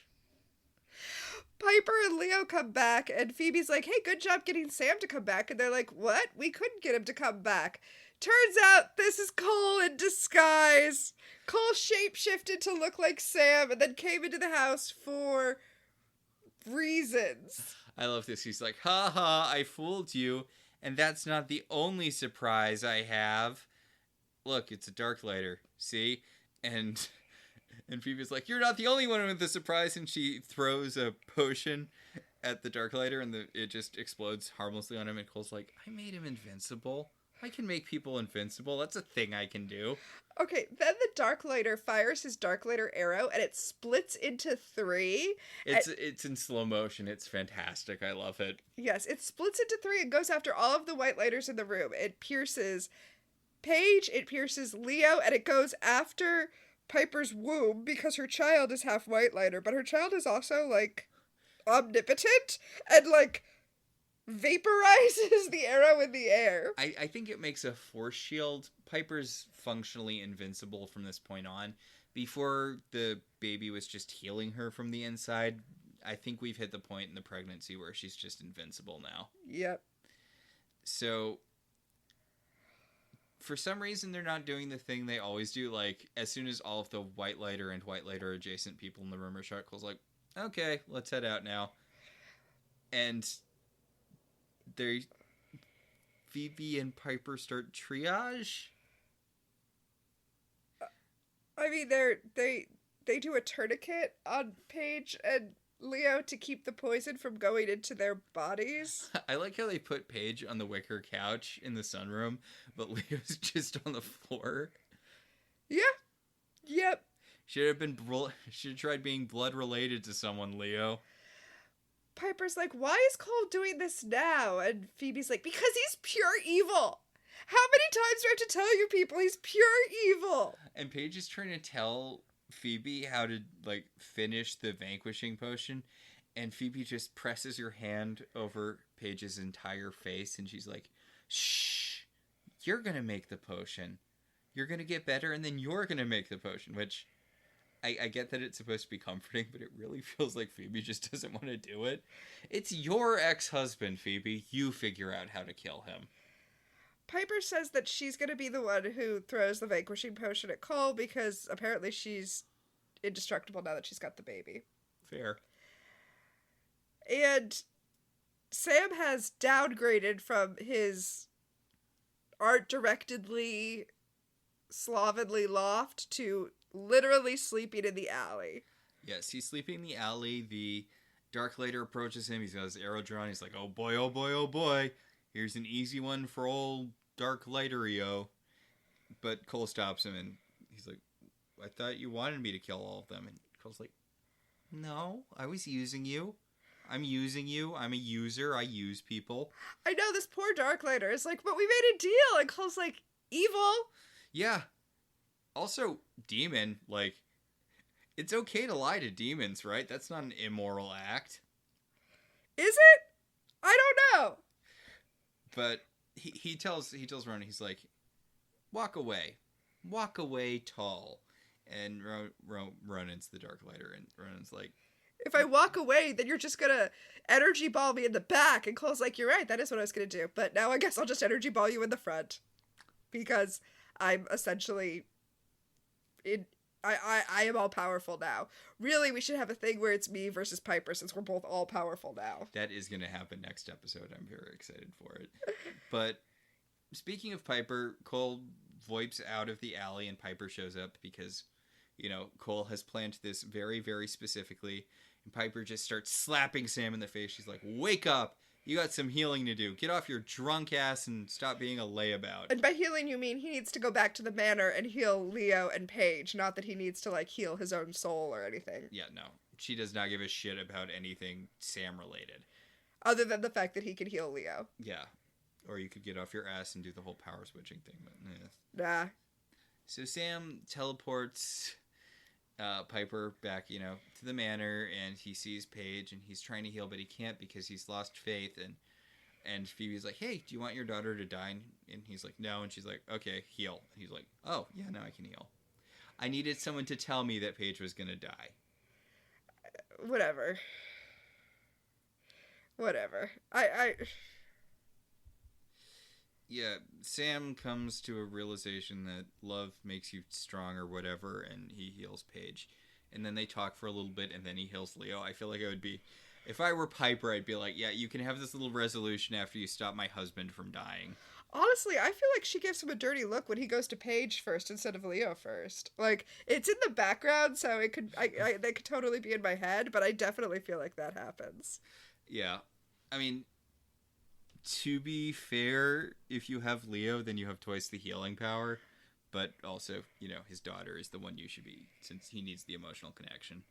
Piper and Leo come back, and Phoebe's like, hey, good job getting Sam to come back. And they're like, what? We couldn't get him to come back. Turns out this is Cole in disguise. Cole shapeshifted to look like Sam and then came into the house for reasons. I love this. He's like, ha ha, I fooled you. And that's not the only surprise I have. Look, it's a dark lighter. See? And Phoebe's like, you're not the only one with the surprise. And she throws a potion at the dark lighter and it just explodes harmlessly on him. And Cole's like, I made him invincible. I can make people invincible. That's a thing I can do. Okay, then the Darklighter fires his Darklighter arrow, and it splits into 3. It's in slow motion. It's fantastic. I love it. Yes, it splits into 3 and goes after all of the White Lighters in the room. It pierces Paige, it pierces Leo, and it goes after Piper's womb because her child is half White Lighter, but her child is also, like, omnipotent and, like, vaporizes the arrow in the air. I think it makes a force shield. Piper's functionally invincible from this point on. Before the baby was just healing her from the inside, I think we've hit the point in the pregnancy where she's just invincible now. Yep. So, for some reason, they're not doing the thing they always do. Like, as soon as all of the White Lighter and White Lighter adjacent people in the room are shut, Cole's like, okay, let's head out now. And Phoebe and Piper start triage. I mean, they do a tourniquet on Paige and Leo to keep the poison from going into their bodies. I like how they put Paige on the wicker couch in the sunroom, but Leo's just on the floor. Yeah. Yep. Should have tried being blood related to someone, Leo. Piper's like, why is Cole doing this now? And Phoebe's like, because he's pure evil. How many times do I have to tell you people he's pure evil? And Paige is trying to tell Phoebe how to, like, finish the vanquishing potion. And Phoebe just presses her hand over Paige's entire face. And she's like, shh, you're going to make the potion. You're going to get better and then you're going to make the potion. Which, I get that it's supposed to be comforting, but it really feels like Phoebe just doesn't want to do it. It's your ex-husband, Phoebe. You figure out how to kill him. Piper says that she's going to be the one who throws the vanquishing potion at Cole because apparently she's indestructible now that she's got the baby. Fair. And Sam has downgraded from his art-directedly, slovenly loft to literally sleeping in the alley. Yes, he's sleeping in the alley. The Dark Lighter approaches him. He's got his arrow drawn. He's like, oh boy, oh boy, oh boy. Here's an easy one for old Dark Lighter-io. But Cole stops him and he's like, I thought you wanted me to kill all of them. And Cole's like, no, I was using you. I'm using you. I'm a user. I use people. I know, this poor Darklighter is like, but we made a deal. And Cole's like, evil? Yeah. Also, demon, like, it's okay to lie to demons, right? That's not an immoral act. Is it? I don't know. But he tells Ronan, he's like, walk away. Walk away tall. And Ronan's the Darklighter, and Ronan's like, if I walk away, then you're just gonna energy ball me in the back. And Cole's like, you're right, that is what I was gonna do. But now I guess I'll just energy ball you in the front. Because I'm essentially I am all powerful now. Really, we should have a thing where it's me versus Piper since we're both all powerful now. That is going to happen next episode. I'm very excited for it. But speaking of Piper, Cole VoIPs out of the alley and Piper shows up because, Cole has planned this very, very specifically. And Piper just starts slapping Sam in the face. She's like, wake up. You got some healing to do. Get off your drunk ass and stop being a layabout. And by healing, you mean he needs to go back to the manor and heal Leo and Paige, not that he needs to, heal his own soul or anything. Yeah, no. She does not give a shit about anything Sam-related. Other than the fact that he can heal Leo. Yeah. Or you could get off your ass and do the whole power switching thing. But, Nah. So Sam teleports Piper back, to the manor, and he sees Paige, and he's trying to heal, but he can't because he's lost faith. And Phoebe's like, "Hey, do you want your daughter to die?" And he's like, "No." And she's like, "Okay, heal." And he's like, "Oh, yeah, now I can heal." I needed someone to tell me that Paige was gonna die. Whatever. Yeah, Sam comes to a realization that love makes you strong or whatever, and he heals Paige. And then they talk for a little bit, and then he heals Leo. I feel like I would be... If I were Piper, I'd be like, yeah, you can have this little resolution after you stop my husband from dying. Honestly, I feel like she gives him a dirty look when he goes to Paige first instead of Leo first. It's in the background, so it could they could totally be in my head, but I definitely feel like that happens. Yeah. I mean... To be fair, if you have Leo, then you have twice the healing power. But also, his daughter is the one you should be, since he needs the emotional connection.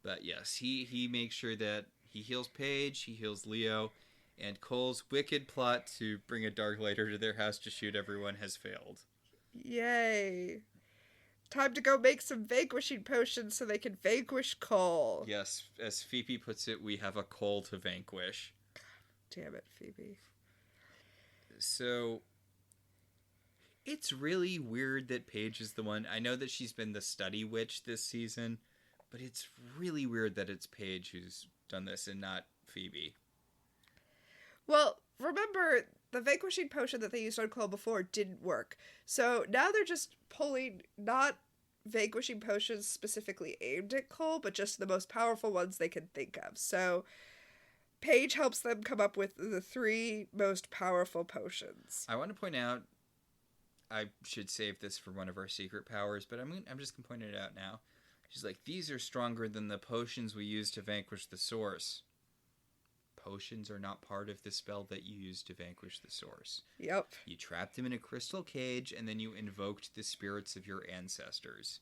But yes, he makes sure that he heals Paige, he heals Leo, and Cole's wicked plot to bring a Dark Lighter to their house to shoot everyone has failed. Yay. Time to go make some vanquishing potions so they can vanquish Cole. Yes, as Phoebe puts it, we have a Cole to vanquish. Damn it, Phoebe. So, it's really weird that Paige is the one. I know that she's been the study witch this season, but it's really weird that it's Paige who's done this and not Phoebe. Well, remember, the vanquishing potion that they used on Cole before didn't work. So now they're just pulling not vanquishing potions specifically aimed at Cole, but just the most powerful ones they can think of. So... Paige helps them come up with the 3 most powerful potions. I want to point out, I should save this for one of our secret powers, but I'm just going to point it out now. She's like, these are stronger than the potions we use to vanquish the source. Potions are not part of the spell that you use to vanquish the source. Yep. You trapped him in a crystal cage, and then you invoked the spirits of your ancestors.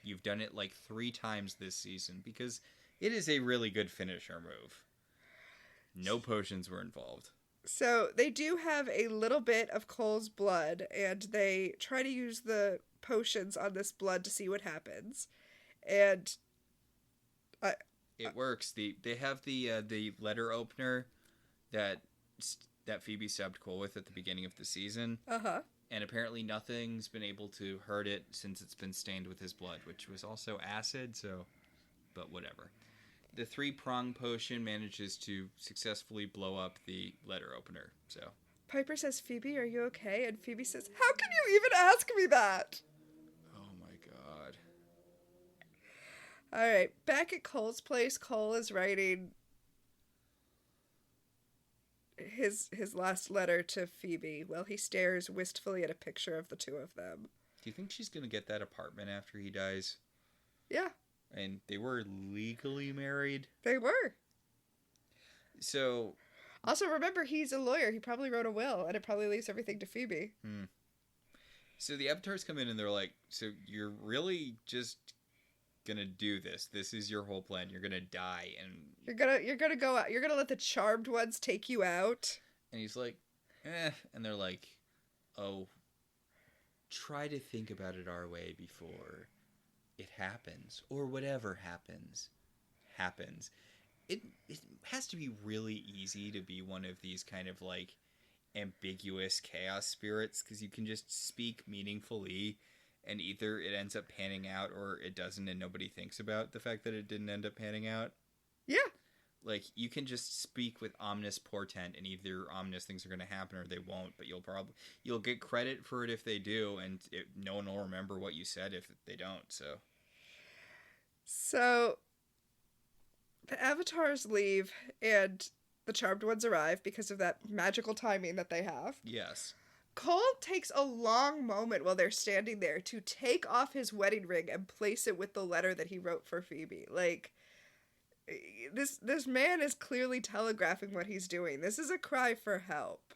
You've done it 3 times this season, because it is a really good finisher move. No potions were involved. So they do have a little bit of Cole's blood, and they try to use the potions on this blood to see what happens. And it works. They have the letter opener that Phoebe subbed Cole with at the beginning of the season. Uh-huh. And apparently nothing's been able to hurt it since it's been stained with his blood, which was also acid, so... But whatever. The 3-prong potion manages to successfully blow up the letter opener, so... Piper says, Phoebe, are you okay? And Phoebe says, how can you even ask me that? Oh my god. Alright, back at Cole's place, Cole is writing his last letter to Phoebe while he stares wistfully at a picture of the 2 of them. Do you think she's gonna get that apartment after he dies? Yeah. And they were legally married? They were. So... Also, remember, he's a lawyer. He probably wrote a will, and it probably leaves everything to Phoebe. So the Avatars come in, and they're like, so you're really just gonna do this? This is your whole plan? You're gonna die, and... You're gonna go out. You're gonna let the charmed ones take you out? And he's like, And they're like, oh, try to think about it our way before... it happens, or whatever happens. It has to be really easy to be one of these kind of ambiguous chaos spirits, because you can just speak meaningfully, and either it ends up panning out or it doesn't, and nobody thinks about the fact that it didn't end up panning out. Yeah. Like, you can just speak with ominous portent, and either ominous things are going to happen or they won't, but you'll get credit for it if they do, and no one will remember what you said if they don't, so. So, the avatars leave, and the charmed ones arrive because of that magical timing that they have. Yes. Cole takes a long moment while they're standing there to take off his wedding ring and place it with the letter that he wrote for Phoebe. Like, this man is clearly telegraphing what he's doing. This is a cry for help.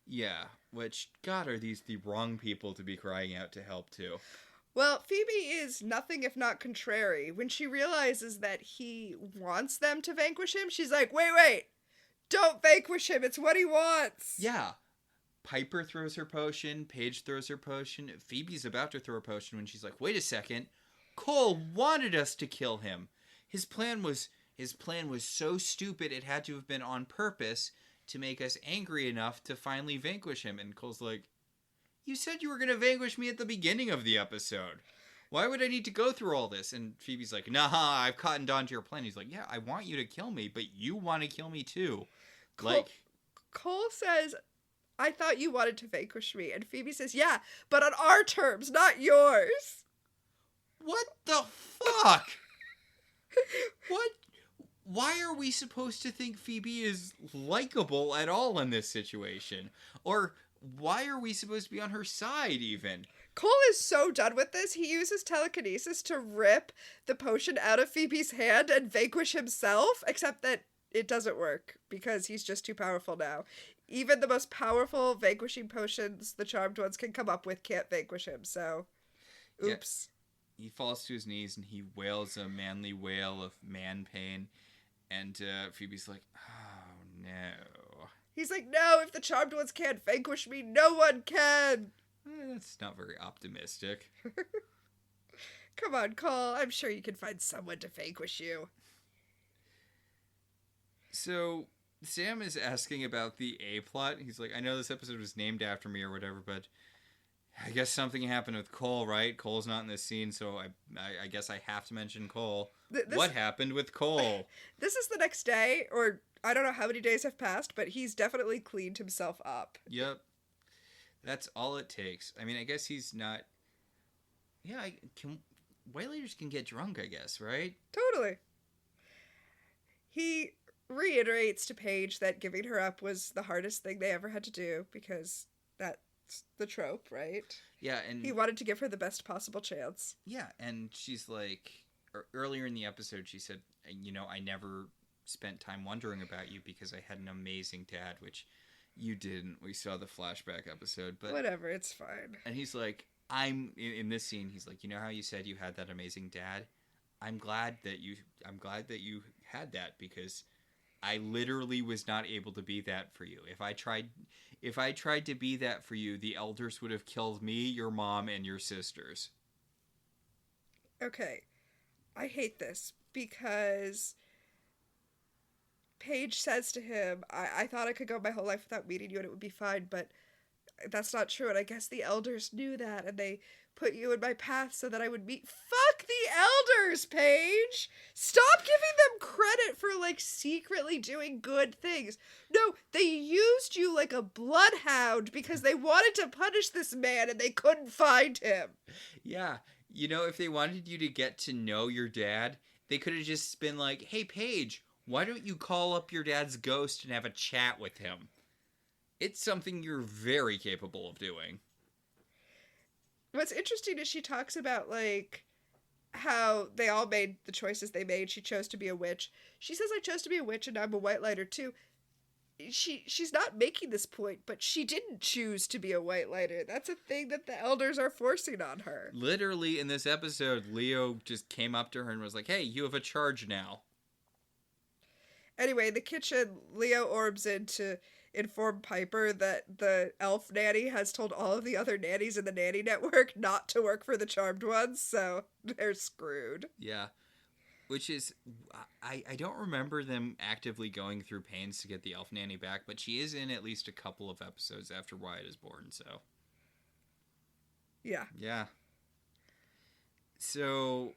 Yeah, which, God, are these the wrong people to be crying out to help to? Well, Phoebe is nothing if not contrary. When she realizes that he wants them to vanquish him, she's like, wait, don't vanquish him, it's what he wants. Yeah. Piper throws her potion, Paige throws her potion, Phoebe's about to throw a potion when she's like, wait a second, Cole wanted us to kill him. His plan was so stupid it had to have been on purpose to make us angry enough to finally vanquish him. And Cole's like, you said you were going to vanquish me at the beginning of the episode. Why would I need to go through all this? And Phoebe's like, nah, I've cottoned on to your plan. He's like, yeah, I want you to kill me, but you want to kill me too. Cole says, I thought you wanted to vanquish me. And Phoebe says, yeah, but on our terms, not yours. What the fuck? What? Why are we supposed to think Phoebe is likable at all in this situation? Or why are we supposed to be on her side, even? Cole is so done with this, he uses telekinesis to rip the potion out of Phoebe's hand and vanquish himself, except that it doesn't work, because he's just too powerful now. Even the most powerful vanquishing potions the Charmed Ones can come up with can't vanquish him, so oops. Yeah. He falls to his knees and he wails a manly wail of man pain. And Phoebe's like, oh, no. He's like, no, if the Charmed Ones can't vanquish me, no one can. That's not very optimistic. Come on, Cole. I'm sure you can find someone to vanquish you. So, Sam is asking about the A-plot. He's like, I know this episode was named after me or whatever, but I guess something happened with Cole, right? Cole's not in this scene, so I guess I have to mention Cole. What happened with Cole? This is the next day, or I don't know how many days have passed, but he's definitely cleaned himself up. Yep. That's all it takes. I mean, I guess he's not... Yeah, Waylanders can get drunk, I guess, right? Totally. He reiterates to Paige that giving her up was the hardest thing they ever had to do, because that's the trope, right? Yeah, and... He wanted to give her the best possible chance. Yeah, and she's like... Earlier in the episode, she said, I never spent time wondering about you because I had an amazing dad, which you didn't. We saw the flashback episode, but... Whatever, it's fine. And he's like, in this scene, he's like, you know how you said you had that amazing dad? I'm glad that you had that, because I literally was not able to be that for you. If I tried to be that for you, the elders would have killed me, your mom, and your sisters. Okay. I hate this because Paige says to him, I thought I could go my whole life without meeting you and it would be fine, but that's not true. And I guess the elders knew that and they put you in my path so that I would meet. Fuck the elders, Paige! Stop giving them credit for, secretly doing good things. No, they used you like a bloodhound because they wanted to punish this man and they couldn't find him. Yeah. If they wanted you to get to know your dad, they could have just been like, hey, Paige, why don't you call up your dad's ghost and have a chat with him? It's something you're very capable of doing. What's interesting is she talks about, how they all made the choices they made. She chose to be a witch. She says, I chose to be a witch and I'm a white lighter too. She's not making this point, but she didn't choose to be a white lighter. That's a thing that the elders are forcing on her. Literally, in this episode, Leo just came up to her and was like, hey, you have a charge now. Anyway, in the kitchen, Leo orbs in to inform Piper that the elf nanny has told all of the other nannies in the nanny network not to work for the Charmed Ones, so they're screwed. Yeah. Which is, I don't remember them actively going through pains to get the elf nanny back, but she is in at least a couple of episodes after Wyatt is born, so. Yeah. Yeah. So,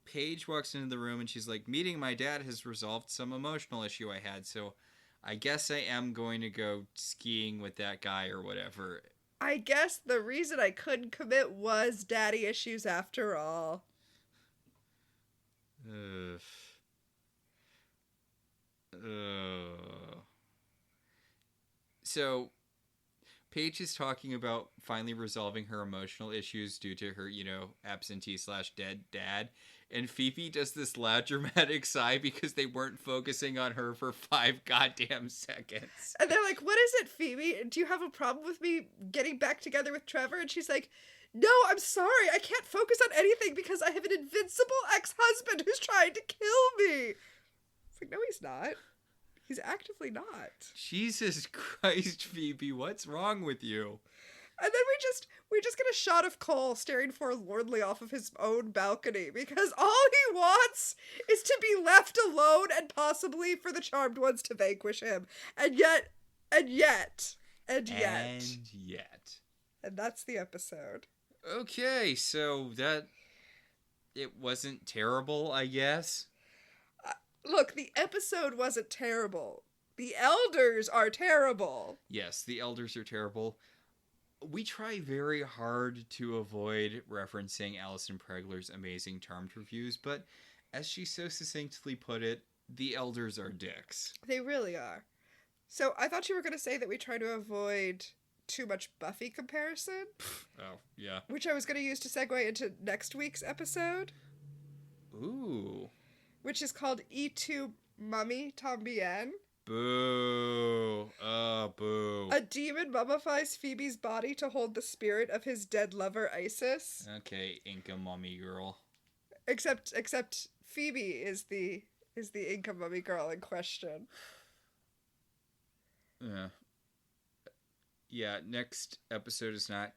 Paige walks into the room and she's like, meeting my dad has resolved some emotional issue I had, so I guess I am going to go skiing with that guy or whatever. I guess the reason I couldn't commit was daddy issues after all. Ugh. So, Paige is talking about finally resolving her emotional issues due to her, absentee/dead dad. And Phoebe does this loud dramatic sigh because they weren't focusing on her for 5 goddamn seconds. And they're like, what is it, Phoebe? Do you have a problem with me getting back together with Trevor? And she's like, no, I'm sorry. I can't focus on anything because I have an invincible ex-husband who's trying to kill me. It's like, no, he's not. He's actively not. Jesus Christ, Phoebe, what's wrong with you? And then we just get a shot of Cole staring forlornly off of his own balcony because all he wants is to be left alone and possibly for the Charmed Ones to vanquish him. And yet. And that's the episode. Okay, so it wasn't terrible, I guess. Look, the episode wasn't terrible. The elders are terrible. Yes, the elders are terrible. We try very hard to avoid referencing Alison Pregler's amazing Charmed reviews, but as she so succinctly put it, the elders are dicks. They really are. So I thought you were going to say that we try to avoid too much Buffy comparison. Oh, yeah. Which I was going to use to segue into next week's episode. Ooh. Which is called E2 Mummy Tambien. Boo. Oh, boo. A demon mummifies Phoebe's body to hold the spirit of his dead lover, Isis. Okay, Inca mummy girl. Except Phoebe is the Inca mummy girl in question. Yeah, next episode is not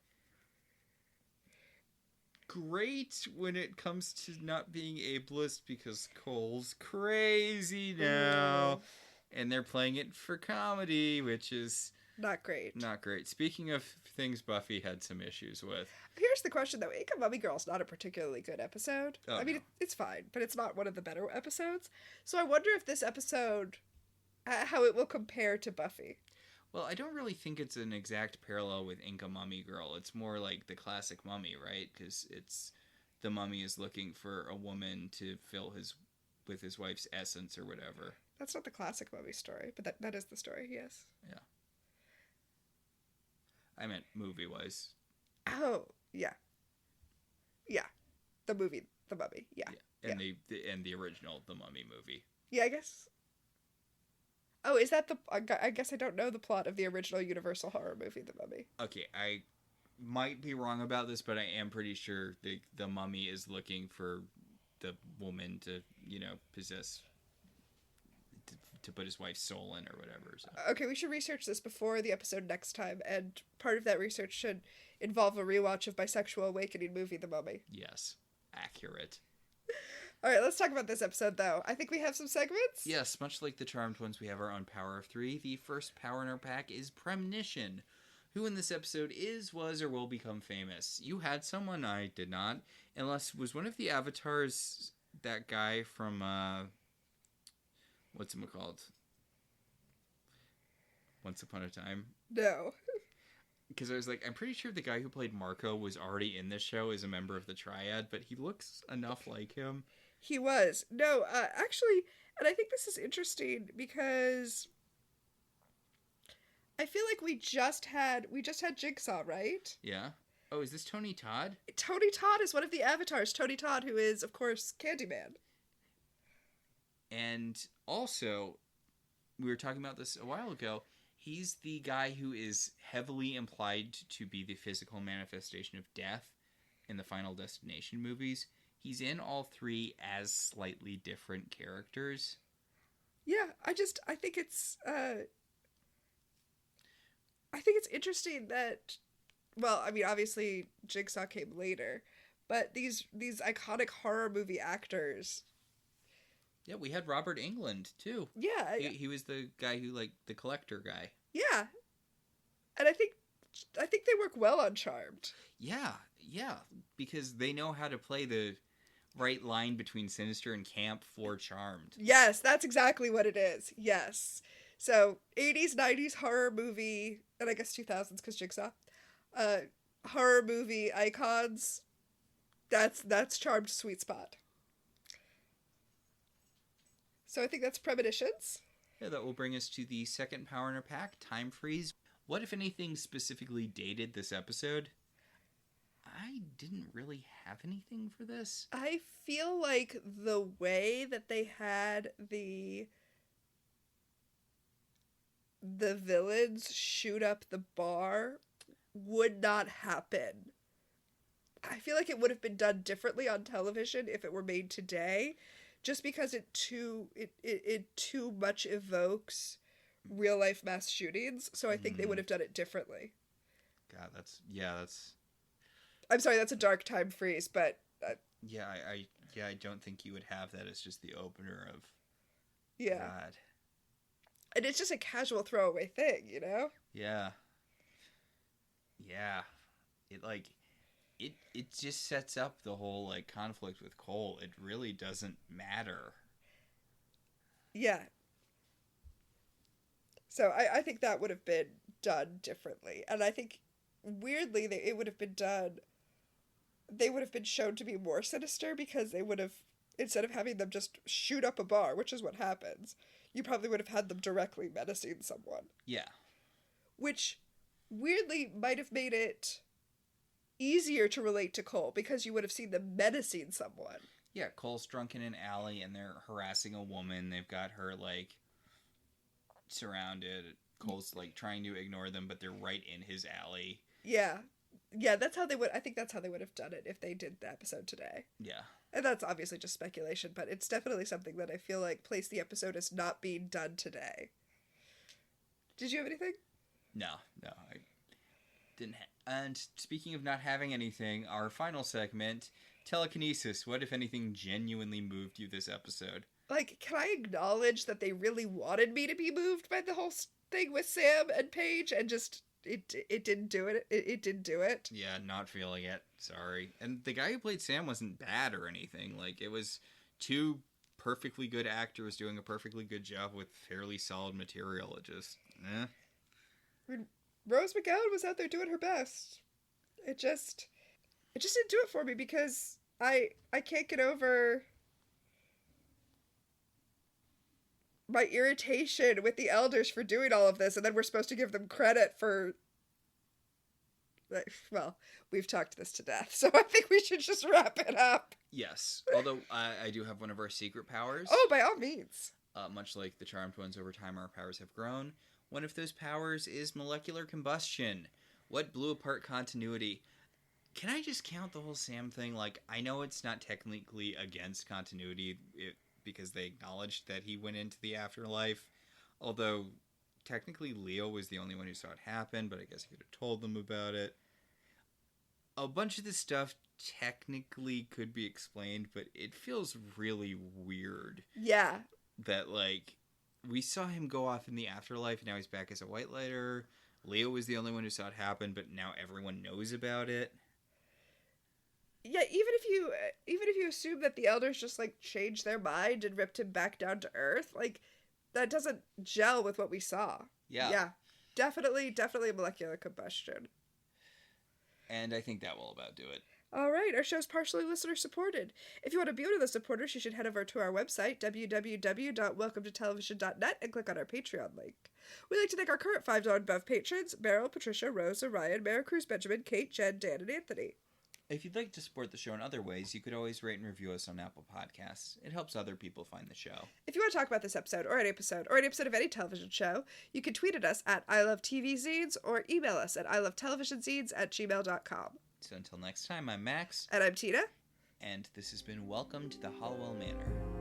great when it comes to not being ableist because Cole's crazy now. And they're playing it for comedy, which is not great. Not great. Speaking of things Buffy had some issues with. Here's the question, though. Inca Mummy Girl's not a particularly good episode. Oh, I mean, it's fine, but it's not one of the better episodes. So I wonder if this episode, how it will compare to Buffy. Well, I don't really think it's an exact parallel with Inca Mummy Girl. It's more like the classic mummy, right? Because the mummy is looking for a woman to fill with his wife's essence or whatever. That's not the classic mummy story, but that is the story, yes. Yeah. I meant movie-wise. Oh, yeah. Yeah. The movie, The Mummy, yeah. And the original The Mummy movie. Yeah, I guess. Oh, is that I guess I don't know the plot of the original Universal horror movie, The Mummy. Okay, I might be wrong about this, but I am pretty sure the mummy is looking for the woman to, possess, to put his wife's soul in or whatever. So. Okay, we should research this before the episode next time, and part of that research should involve a rewatch of my sexual awakening movie, The Mummy. Yes, accurate. All right, let's talk about this episode, though. I think we have some segments. Yes, much like the Charmed Ones, we have our own Power of 3. The first power in our pack is Premonition, who in this episode was, or will become famous. You had someone, I did not. Unless, was one of the avatars that guy from, what's it called? Once Upon a Time? No. Because I was like, I'm pretty sure the guy who played Marco was already in this show as a member of the Triad, but he looks enough like him. He was. No, actually, and I think this is interesting because I feel like we just had Jigsaw, right? Yeah. Oh, is this Tony Todd? Tony Todd is one of the avatars. Tony Todd, who is, of course, Candyman. And also, we were talking about this a while ago, he's the guy who is heavily implied to be the physical manifestation of death in the Final Destination movies. He's in all 3 as slightly different characters. Yeah, I think it's interesting that, well, I mean, obviously Jigsaw came later, but these iconic horror movie actors. Yeah, we had Robert Englund, too. Yeah. He was the guy who, the collector guy. Yeah. And I think they work well on Charmed. Yeah, because they know how to play the right line between sinister and camp for Charmed. Yes, that's exactly what it is. Yes. So 80s, 90s horror movie, and I guess 2000s because Jigsaw. Uh, Horror movie icons. That's Charmed sweet spot. So I think that's premonitions. Yeah, that will bring us to the second power in our pack, Time Freeze. What, if anything, specifically dated this episode? I didn't really have anything for this. I feel like the way that they had the villains shoot up the bar would not happen. I feel like it would have been done differently on television if it were made today, just because it too much evokes real life mass shootings. So I think they would have done it differently. God, that's I'm sorry, that's a dark time freeze, but I don't think you would have that as just the opener of. Yeah. God. And it's just a casual throwaway thing, you know? Yeah. Yeah. It just sets up the whole like conflict with Cole. It really doesn't matter. Yeah. So I think that would have been done differently. And I think weirdly it would have been done, they would have been shown to be more sinister because they would have, instead of having them just shoot up a bar, which is what happens, you probably would have had them directly menacing someone. Yeah. Which weirdly might have made it easier to relate to Cole because you would have seen them menacing someone. Yeah, Cole's drunk in an alley and they're harassing a woman. They've got her like surrounded. Cole's like trying to ignore them, but they're right in his alley. Yeah. Yeah, that's how they would, I think that's how they would have done it if they did the episode today. Yeah. And that's obviously just speculation, but it's definitely something that I feel like placed the episode as not being done today. Did you have anything? No, I didn't. And speaking of not having anything, our final segment, telekinesis. What, if anything, genuinely moved you this episode? Like, can I acknowledge that they really wanted me to be moved by the whole thing with Sam and Paige, and just it didn't do it. It didn't do it. Yeah, not feeling it. Sorry. And the guy who played Sam wasn't bad or anything. Like, it was two perfectly good actors doing a perfectly good job with fairly solid material. It just, Rose McGowan was out there doing her best. It just didn't do it for me because I can't get over my irritation with the elders for doing all of this, and then we're supposed to give them credit for, well, we've talked this to death, so I think we should just wrap it up. Yes, although I do have one of our secret powers. Oh, by all means. Much like the Charmed ones, over time our powers have grown. One of those powers is molecular combustion. What blew apart continuity? Can I just count the whole Sam thing? Like, I know it's not technically against continuity because they acknowledged that he went into the afterlife. Although, technically Leo was the only one who saw it happen, but I guess he could have told them about it. A bunch of this stuff technically could be explained, but it feels really weird. Yeah. That, like, we saw him go off in the afterlife, and now he's back as a white lighter. Leo was the only one who saw it happen, but now everyone knows about it. Yeah, even if you assume that the elders just like changed their mind and ripped him back down to earth, like that doesn't gel with what we saw. Yeah. Yeah. Definitely molecular combustion. And I think that will about do it. All right, our show's partially listener supported. If you want to be one of the supporters, you should head over to our website, www.welcometotelevision.net, and click on our Patreon link. We'd like to thank our current $5 and above patrons, Meryl, Patricia, Rose, Orion, Maricruz, Benjamin, Kate, Jen, Dan, and Anthony. If you'd like to support the show in other ways, you could always rate and review us on Apple Podcasts. It helps other people find the show. If you want to talk about this episode, or an episode of any television show, you can tweet at us at ILoveTVZines or email us at ilovetelevisionzines@gmail.com. So until next time, I'm Max. And I'm Tina. And this has been Welcome to the Halliwell Manor.